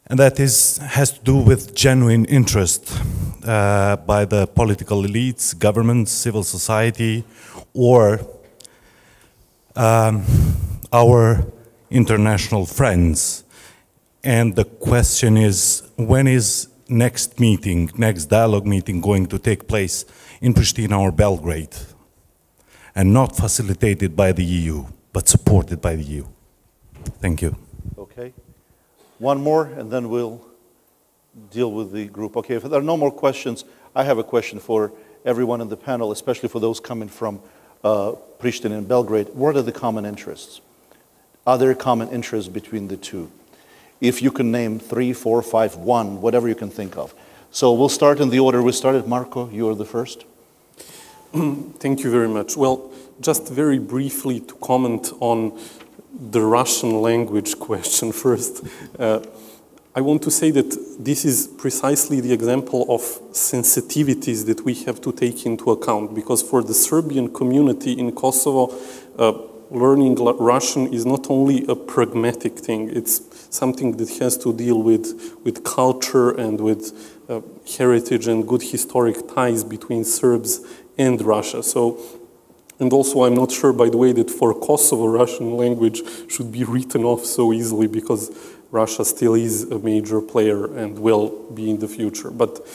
and that has to do with genuine interest by the political elites, governments, civil society, or our international friends. And the question is, when is next dialogue meeting going to take place in Pristina or Belgrade? And not facilitated by the EU, but supported by the EU. Thank you. Okay. One more, and then we'll deal with the group. Okay, if there are no more questions, I have a question for everyone in the panel, especially for those coming from Pristina and Belgrade. What are the common interests? Are there common interests between the two? If you can name 3, 4, 5, 1, whatever you can think of. So we'll start in the order we started. Marco, you are the first. Thank you very much. Well, just very briefly to comment on the Russian language question first. I want to say that this is precisely the example of sensitivities that we have to take into account, because for the Serbian community in Kosovo, learning Russian is not only a pragmatic thing, it's something that has to deal with culture and with heritage and good historic ties between Serbs and Russia. So, and also I'm not sure, by the way, that for Kosovo, Russian language should be written off so easily, because Russia still is a major player and will be in the future. But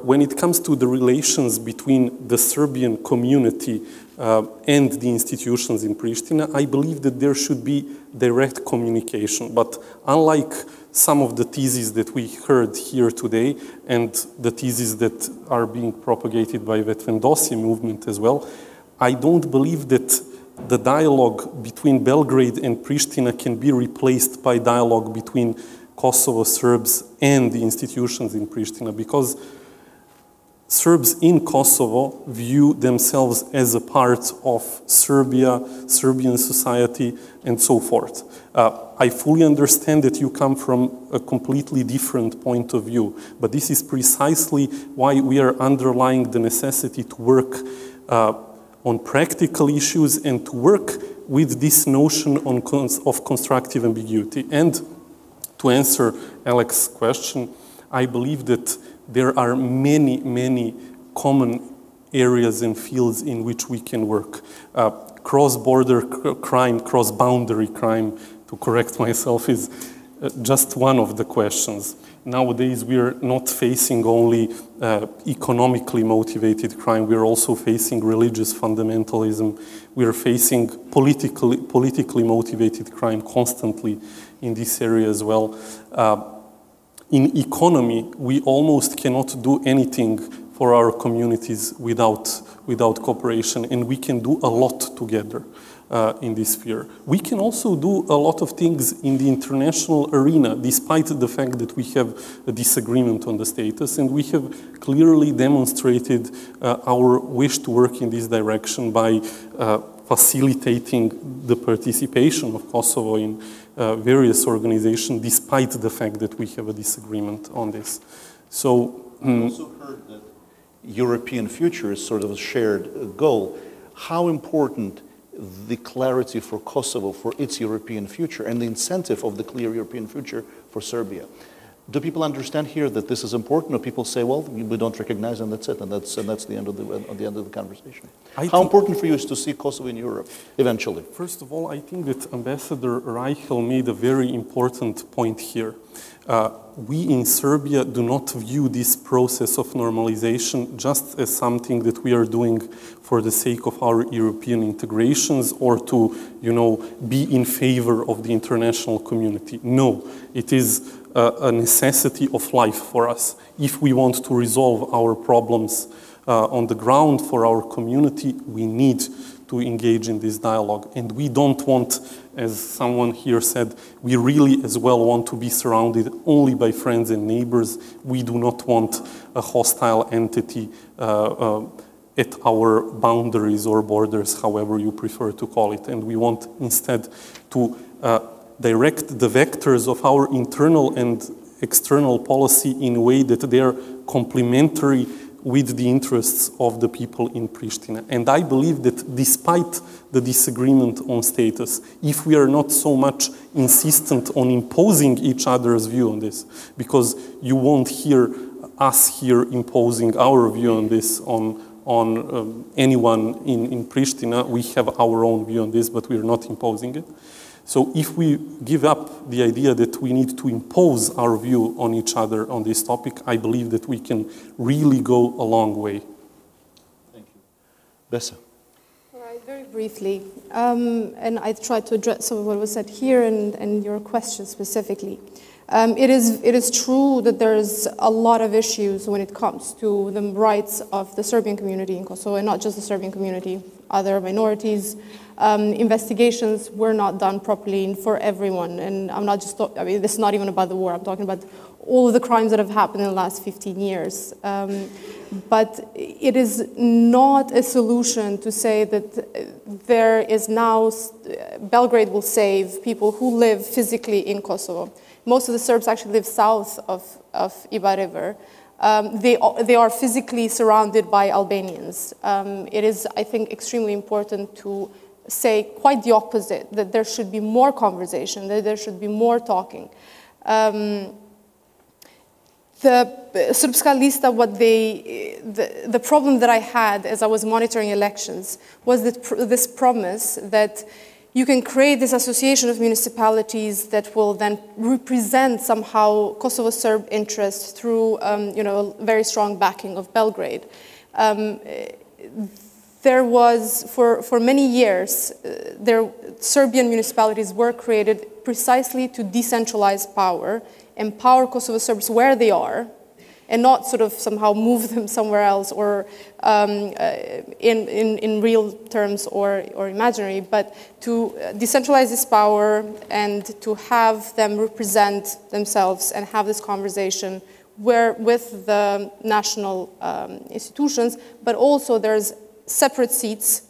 when it comes to the relations between the Serbian community and the institutions in Pristina, I believe that there should be direct communication. But unlike some of the theses that we heard here today and the theses that are being propagated by the Vetvendosi movement as well, I don't believe that the dialogue between Belgrade and Pristina can be replaced by dialogue between Kosovo Serbs and the institutions in Pristina, because Serbs in Kosovo view themselves as a part of Serbia, Serbian society, and so forth. I fully understand that you come from a completely different point of view, but this is precisely why we are underlying the necessity to work on practical issues and to work with this notion of constructive ambiguity. And To answer Alex's question, I believe that there are many, many common areas and fields in which we can work. Cross-border crime, cross-boundary crime, to correct myself, is just one of the questions. Nowadays, we are not facing only economically motivated crime, we are also facing religious fundamentalism. We are facing politically motivated crime constantly in this area as well. In economy, we almost cannot do anything for our communities without cooperation, and we can do a lot together in this sphere. We can also do a lot of things in the international arena, despite the fact that we have a disagreement on the status, and we have clearly demonstrated our wish to work in this direction by facilitating the participation of Kosovo in various organizations, despite the fact that we have a disagreement on this. So, I also heard that European future is sort of a shared goal. How important the clarity for Kosovo, for its European future, and the incentive of the clear European future for Serbia? Do people understand here that this is important, or people say, well, we don't recognize and that's it, and that's the end of the conversation? How important for you is to see Kosovo in Europe eventually? First of all, I think that Ambassador Reichel made a very important point here. We in Serbia do not view this process of normalization just as something that we are doing for the sake of our European integrations or to, be in favor of the international community. No, it is a necessity of life for us. If we want to resolve our problems on the ground for our community, we need to engage in this dialogue. And we don't want, as someone here said, we really as well want to be surrounded only by friends and neighbors. We do not want a hostile entity at our boundaries or borders, however you prefer to call it. And we want instead to direct the vectors of our internal and external policy in a way that they are complementary with the interests of the people in Pristina. And I believe that despite the disagreement on status, if we are not so much insistent on imposing each other's view on this, because you won't hear us here imposing our view on this on anyone in Pristina. We have our own view on this, but we are not imposing it. So if we give up the idea that we need to impose our view on each other on this topic, I believe that we can really go a long way. Thank you. Bessa. All right, very briefly, and I tried to address some of what was said here and your question specifically. It is true that there's a lot of issues when it comes to the rights of the Serbian community in Kosovo, and not just the Serbian community, other minorities. Investigations were not done properly for everyone, and I'm not just, this is not even about the war, I'm talking about all of the crimes that have happened in the last 15 years. But it is not a solution to say that there is now, Belgrade will save people who live physically in Kosovo. Most of the Serbs actually live south of Ibar River. They are physically surrounded by Albanians. It is, I think, extremely important to say quite the opposite, that there should be more conversation, that there should be more talking. The Srpska Lista, the problem that I had as I was monitoring elections was that this promise that you can create this association of municipalities that will then represent somehow Kosovo Serb interests through a very strong backing of Belgrade. There was, for many years, Serbian municipalities were created precisely to decentralize power, empower Kosovo Serbs where they are, and not sort of somehow move them somewhere else or in real terms or imaginary, but to decentralize this power and to have them represent themselves and have this conversation with the national institutions, but also there's separate seats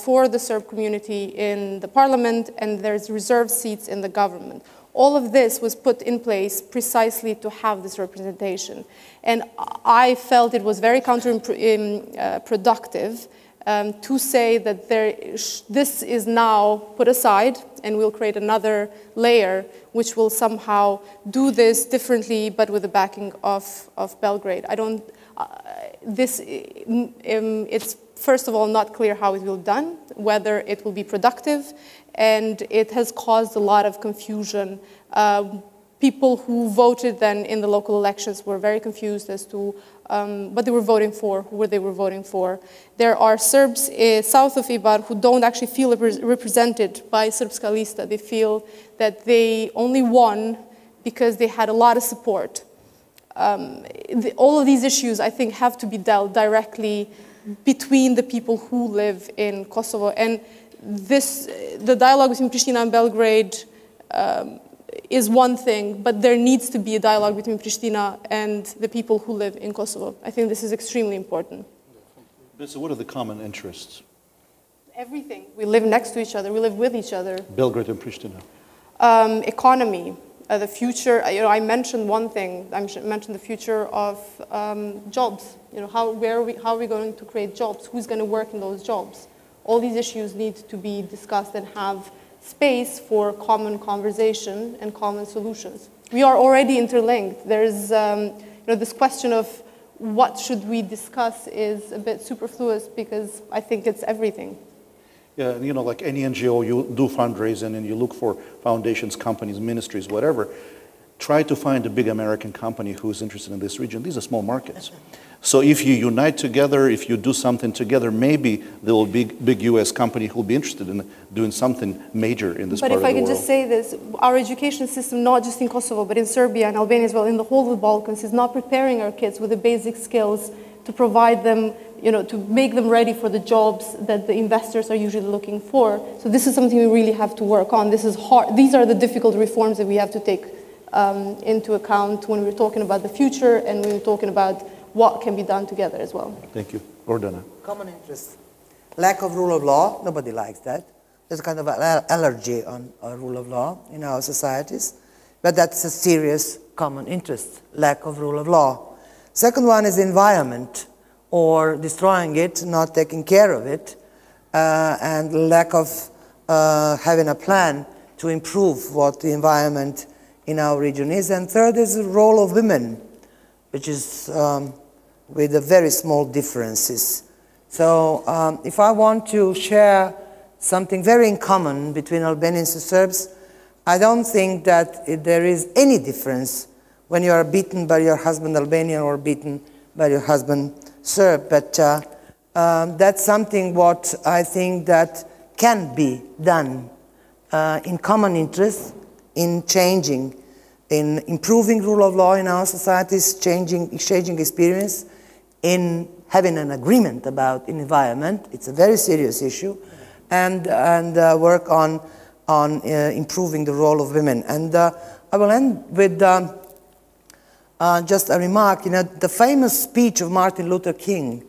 for the Serb community in the parliament, and there's reserved seats in the government. All of this was put in place precisely to have this representation. And I felt it was very counterproductive to say that this is now put aside and we'll create another layer which will somehow do this differently but with the backing of Belgrade. I don't, it's first of all not clear how it will be done, whether it will be productive, and it has caused a lot of confusion. People who voted then in the local elections were very confused as to what they were voting for, who they were voting for. There are Serbs south of Ibar who don't actually feel represented by Srpska Lista. They feel that they only won because they had a lot of support. All of these issues, I think, have to be dealt directly between the people who live in Kosovo. And the dialogue between Pristina and Belgrade is one thing, but there needs to be a dialogue between Pristina and the people who live in Kosovo. I think this is extremely important. So what are the common interests? Everything. We live next to each other. We live with each other. Belgrade and Pristina. Economy, the future. I mentioned one thing. I mentioned the future of jobs. How are we going to create jobs? Who's going to work in those jobs? All these issues need to be discussed and have space for common conversation and common solutions. We are already interlinked. There's this question of what should we discuss is a bit superfluous because I think it's everything. Yeah, and like any NGO, you do fundraising and you look for foundations, companies, ministries, whatever. Try to find a big American company who's interested in this region. These are small markets. So if you unite together, if you do something together, maybe there will be a big US company who will be interested in doing something major in this part of the world. But if I can just say this, our education system, not just in Kosovo, but in Serbia and Albania as well, in the whole of the Balkans, is not preparing our kids with the basic skills to provide them, to make them ready for the jobs that the investors are usually looking for. So this is something we really have to work on. This is hard. These are the difficult reforms that we have to take into account when we're talking about the future and when we're talking about what can be done together as well. Thank you. Gordana. Common interest. Lack of rule of law, nobody likes that. There's a kind of an allergy on rule of law in our societies. But that's a serious common interest, lack of rule of law. Second one is environment, or destroying it, not taking care of it, and lack of having a plan to improve what the environment in our region is. And third is the role of women, which is with the very small differences. So if I want to share something very in common between Albanians and Serbs, I don't think that there is any difference when you are beaten by your husband Albanian or beaten by your husband Serb. But that's something what I think that can be done in common interest, in changing, in improving rule of law in our societies, exchanging experience, in having an agreement about environment. It's a very serious issue, and work on improving the role of women. And I will end with just a remark. The famous speech of Martin Luther King,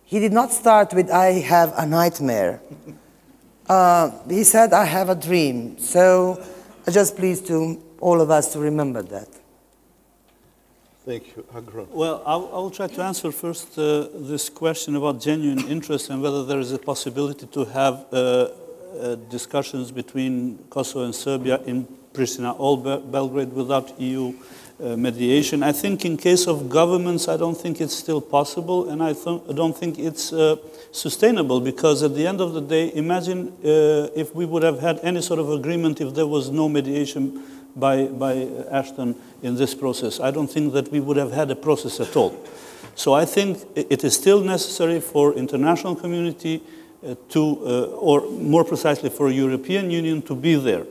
he did not start with, "I have a nightmare." He said, "I have a dream." So I just please to all of us to remember that. Thank you. Agron. Well, I'll try to answer first this question about genuine interest and whether there is a possibility to have discussions between Kosovo and Serbia in Pristina or Belgrade without EU mediation. I think in case of governments, I don't think it's still possible, and I don't think it's sustainable, because at the end of the day, imagine if we would have had any sort of agreement if there was no mediation by Ashton in this process. I don't think that we would have had a process at all. So I think it is still necessary for international community or more precisely for European Union to be there,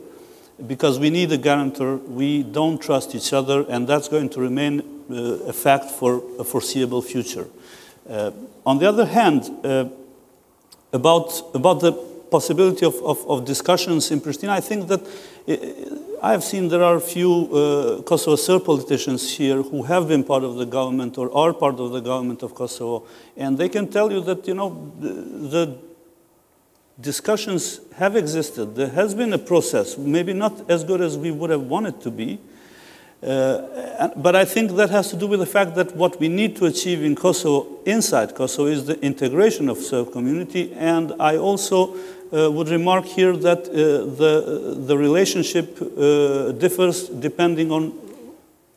because we need a guarantor. We don't trust each other, and that's going to remain a fact for a foreseeable future. On the other hand, about the possibility of discussions in Pristina, I think that I have seen there are a few Kosovo Serb politicians here who have been part of the government or are part of the government of Kosovo, and they can tell you that, the discussions have existed. There has been a process, maybe not as good as we would have wanted to be, But I think that has to do with the fact that what we need to achieve in Kosovo, inside Kosovo, is the integration of Serb community. And I also would remark here that the relationship differs depending on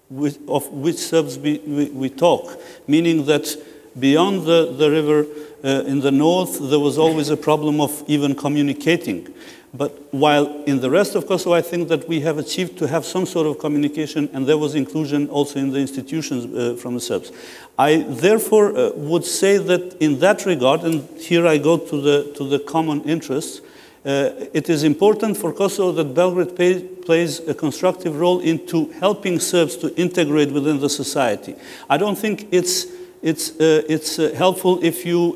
which Serbs we talk, meaning that beyond the river in the north, there was always a problem of even communicating. But while in the rest of Kosovo, I think that we have achieved to have some sort of communication, and there was inclusion also in the institutions from the Serbs. I therefore would say that in that regard, and here I go to the common interests, it is important for Kosovo that Belgrade plays a constructive role into helping Serbs to integrate within the society. I don't think it's helpful if you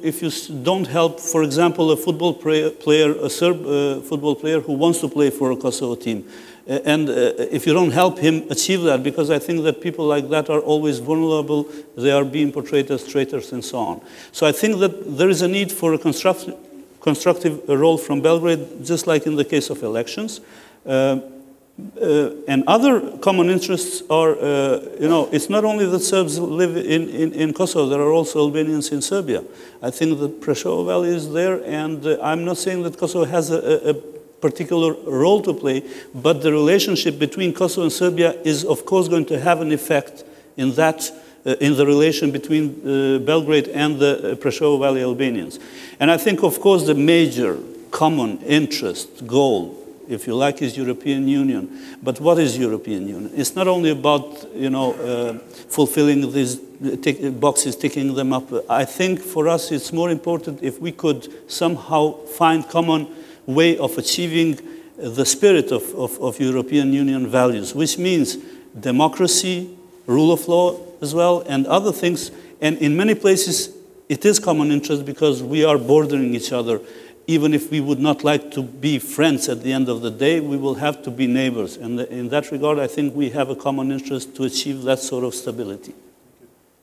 don't help, for example, a football player, a Serb football player who wants to play for a Kosovo team. And if you don't help him achieve that, because I think that people like that are always vulnerable, they are being portrayed as traitors and so on. So I think that there is a need for a constructive role from Belgrade, just like in the case of elections. And other common interests are, it's not only that Serbs live in Kosovo, there are also Albanians in Serbia. I think that Preševo Valley is there, and I'm not saying that Kosovo has a particular role to play, but the relationship between Kosovo and Serbia is, of course, going to have an effect in that, in the relation between Belgrade and the Preševo Valley Albanians. And I think, of course, the major common interest, goal, if you like, is European Union. But what is European Union? It's not only about, fulfilling these boxes, ticking them up. I think for us it's more important if we could somehow find common way of achieving the spirit of European Union values, which means democracy, rule of law as well, and other things. And in many places it is common interest because we are bordering each other. Even if we would not like to be friends at the end of the day, we will have to be neighbors. And in that regard, I think we have a common interest to achieve that sort of stability.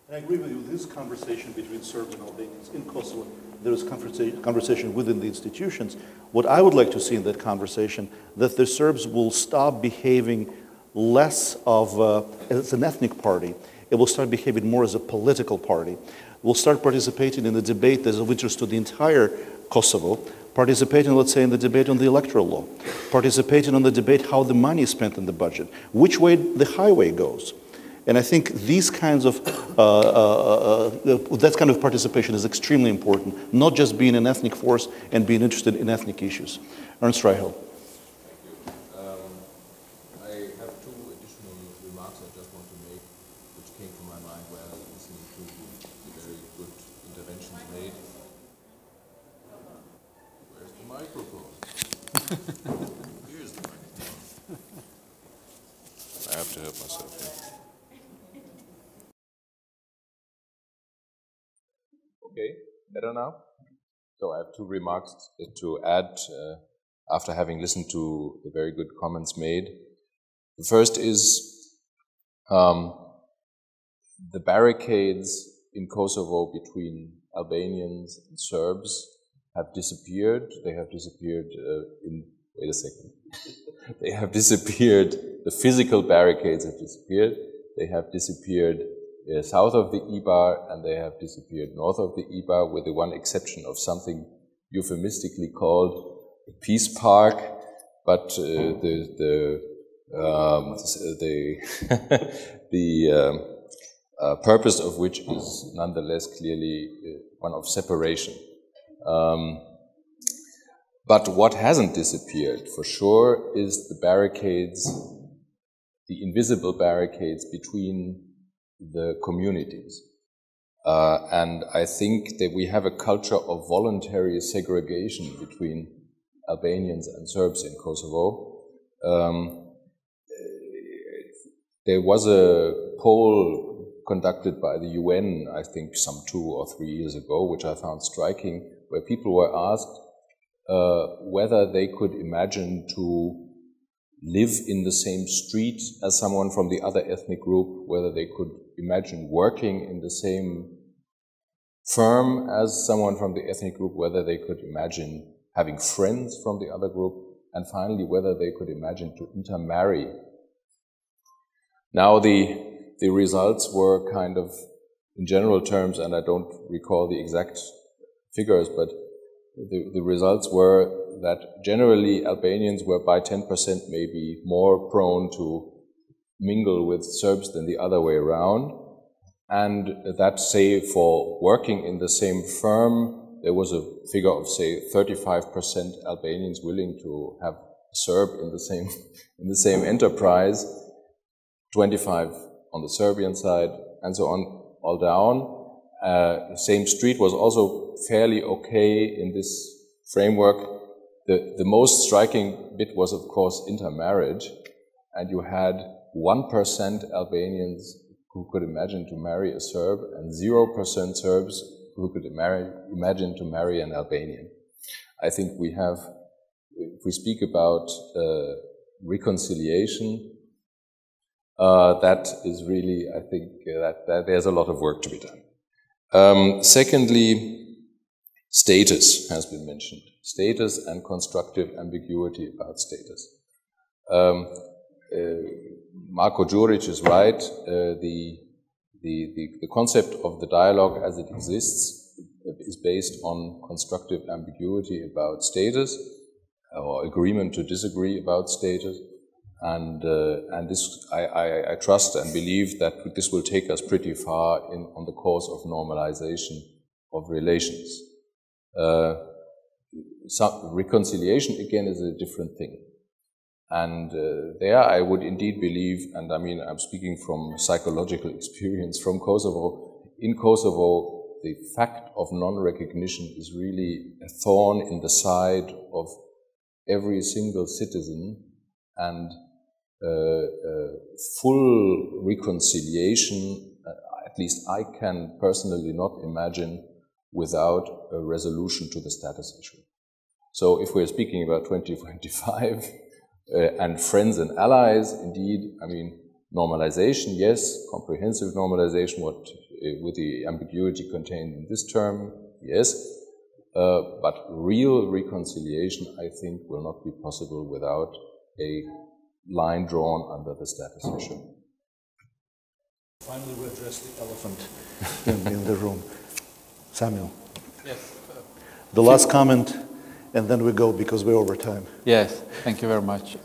And I agree with you. This conversation between Serbs and Albanians in Kosovo, there is conversation within the institutions. What I would like to see in that conversation, that the Serbs will stop behaving less as an ethnic party. It will start behaving more as a political party. We'll start participating in the debate that is of interest to the entire Kosovo, participating, let's say, in the debate on the electoral law, participating on the debate how the money is spent in the budget, which way the highway goes. And I think these kinds of, that kind of participation is extremely important, not just being an ethnic force and being interested in ethnic issues. Ernst Reichel. I have two additional remarks I just want to make, which came to my mind while listening to the very good interventions made. Where's the microphone? Here's the microphone. I have to help myself here. Okay, better now? So I have two remarks to add after having listened to the very good comments made. The first is the barricades in Kosovo between Albanians and Serbs have disappeared. They have disappeared wait a second. They have disappeared. The physical barricades have disappeared. They have disappeared south of the Ibar, and they have disappeared north of the Ibar, with the one exception of something euphemistically called the Peace Park, but the purpose of which is nonetheless clearly one of separation. But what hasn't disappeared, for sure, is the barricades, the invisible barricades between the communities. And I think that we have a culture of voluntary segregation between Albanians and Serbs in Kosovo. There was a poll conducted by the UN, I think some 2 or 3 years ago, which I found striking, where people were asked whether they could imagine to live in the same street as someone from the other ethnic group, whether they could imagine working in the same firm as someone from the ethnic group, whether they could imagine having friends from the other group, and finally whether they could imagine to intermarry. Now the results were kind of, in general terms, and I don't recall the exact figures, but the results were that generally Albanians were by 10% maybe more prone to mingle with Serbs than the other way around. And that, say, for working in the same firm, there was a figure of, say, 35% Albanians willing to have a Serb in the same enterprise, 25 on the Serbian side, and so on, all down. Same street was also fairly okay in this framework. The most striking bit was, of course, intermarriage, and you had 1% Albanians who could imagine to marry a Serb, and 0% Serbs who could imagine to marry an Albanian. I think we have, if we speak about reconciliation, that is really, I think, that there's a lot of work to be done. Secondly, status has been mentioned. Status and constructive ambiguity about status. Marko Đurić is right. The concept of the dialogue as it exists is based on constructive ambiguity about status, or agreement to disagree about status. And this, I trust and believe that this will take us pretty far on the course of normalization of relations. Reconciliation, again, is a different thing. And there I would indeed believe, and I mean, I'm speaking from psychological experience from Kosovo. In Kosovo, the fact of non-recognition is really a thorn in the side of every single citizen, and full reconciliation, at least I can personally not imagine without a resolution to the status issue. So if we're speaking about 2025 and friends and allies, indeed, I mean, normalization, yes, comprehensive normalization, with the ambiguity contained in this term, yes, but real reconciliation, I think, will not be possible without a line drawn under the status issue. Finally, we address the elephant in the room. Samuel. Yes. The last comment, and then we go because we're over time. Yes, thank you very much.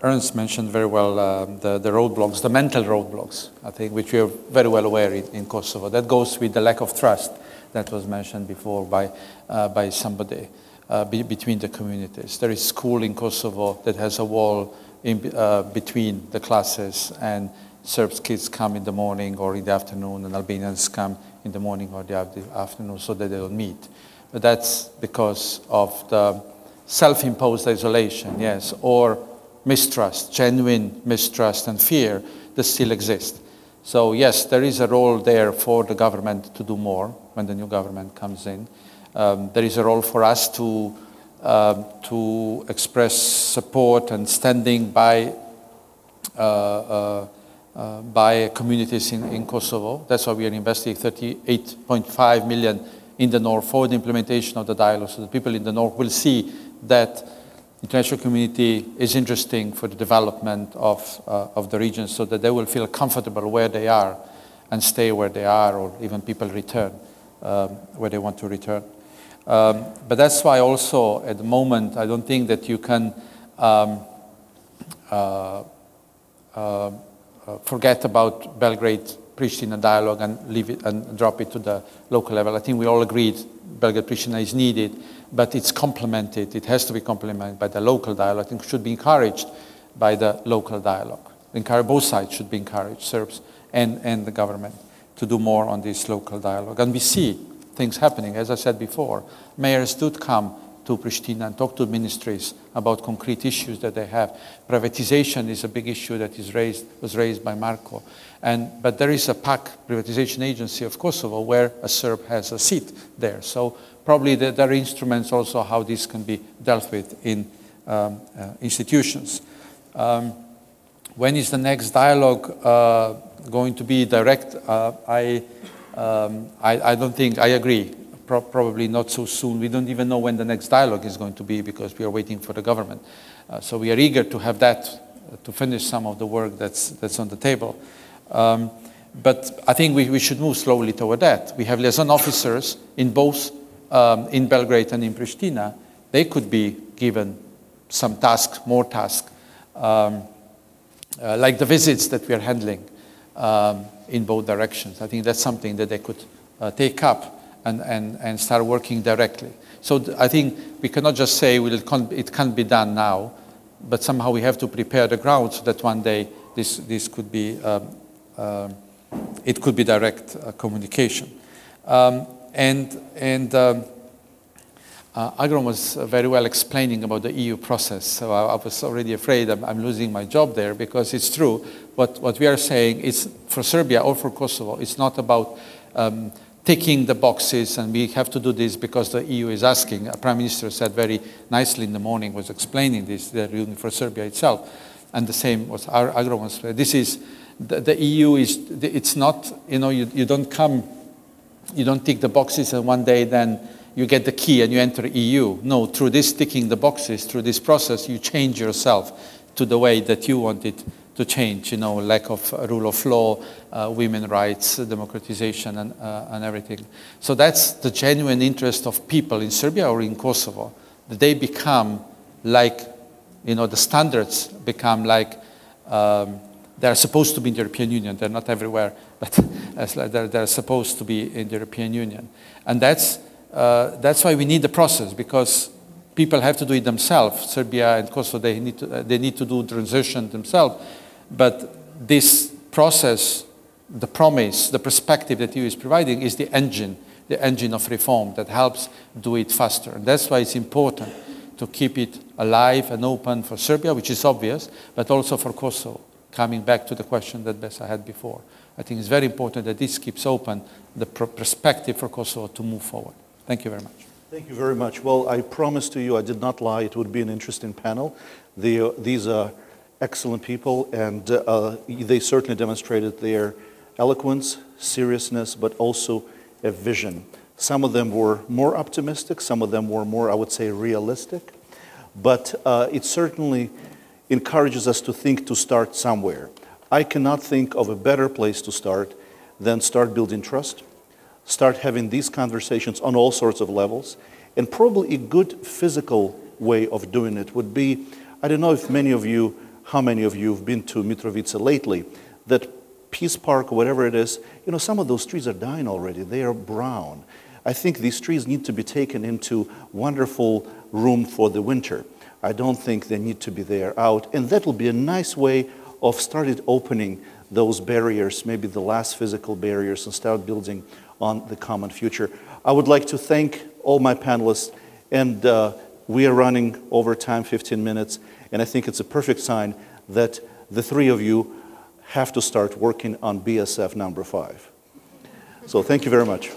Ernst mentioned very well the roadblocks, the mental roadblocks, I think, which we are very well aware in Kosovo. That goes with the lack of trust that was mentioned before by somebody between the communities. There is school in Kosovo that has a wall between the classes, and Serbs kids come in the morning or in the afternoon, and Albanians come in the morning or the afternoon, so that they don't meet. But that's because of the self-imposed isolation, yes, or mistrust, genuine mistrust and fear that still exist. So yes, there is a role there for the government to do more when the new government comes in. There is a role for us to express support and standing by communities in Kosovo. That's why we are investing 38.5 million in the north for the implementation of the dialogue, so the people in the north will see that the international community is interesting for the development of the region, so that they will feel comfortable where they are and stay where they are, or even people return where they want to return. But that's why also at the moment I don't think that you can forget about Belgrade-Pristina dialogue and leave it and drop it to the local level. I think we all agreed Belgrade-Pristina is needed, but it's complemented. It has to be complemented by the local dialogue. I think it should be encouraged by the local dialogue. Both sides should be encouraged, Serbs and the government, to do more on this local dialogue. And we see things happening. As I said before, mayors did come to Pristina and talk to ministries about concrete issues that they have. Privatization is a big issue that was raised by Marko. But there is a PAC, Privatization Agency of Kosovo, where a Serb has a seat there. So probably there are instruments also how this can be dealt with in institutions. When is the next dialogue going to be direct? I don't think, I agree. Probably not so soon. We don't even know when the next dialogue is going to be because we are waiting for the government. So we are eager to have that to finish some of the work that's on the table. But I think we should move slowly toward that. We have liaison officers in both, in Belgrade and in Pristina. They could be given some tasks, more tasks, like the visits that we are handling in both directions. I think that's something that they could take up and start working directly. So I think we cannot just say, well, it can't be done now, but somehow we have to prepare the ground so that one day this could be, it could be direct communication. Agron was very well explaining about the EU process, so I was already afraid I'm losing my job there, because it's true. What we are saying is, for Serbia or for Kosovo, it's not about ticking the boxes and we have to do this because the EU is asking. Prime Minister said very nicely in the morning, was explaining this, they're doing for Serbia itself. And the same was Agron was, this is, the EU is, it's not, you don't come, you don't tick the boxes and one day then you get the key and you enter EU. No, through this ticking the boxes, through this process, you change yourself to the way that you want it to change, lack of rule of law, women's rights, democratization, and everything. So that's the genuine interest of people in Serbia or in Kosovo, that they become like, the standards become like, they're supposed to be in the European Union. They're not everywhere, but they're supposed to be in the European Union. And that's why we need the process, because people have to do it themselves. Serbia and Kosovo, they need to do transition themselves. But this process, the promise, the perspective that EU is providing is the engine of reform that helps do it faster. And that's why it's important to keep it alive and open for Serbia, which is obvious, but also for Kosovo. Coming back to the question that Besa had before, I think it's very important that this keeps open the perspective for Kosovo to move forward. Thank you very much. Thank you very much. Well, I promised to you, I did not lie, it would be an interesting panel. These are excellent people, and they certainly demonstrated their eloquence, seriousness, but also a vision. Some of them were more optimistic, some of them were more, I would say, realistic, but it certainly encourages us to think to start somewhere. I cannot think of a better place to start than start building trust, start having these conversations on all sorts of levels, and probably a good physical way of doing it would be, I don't know if how many of you have been to Mitrovica lately, that Peace Park or whatever it is, some of those trees are dying already, they are brown. I think these trees need to be taken into wonderful room for the winter. I don't think they need to be there out, and that will be a nice way of started opening those barriers, maybe the last physical barriers, and start building on the common future. I would like to thank all my panelists, and we are running over time, 15 minutes, and I think it's a perfect sign that the three of you have to start working on BSF number 5. So thank you very much.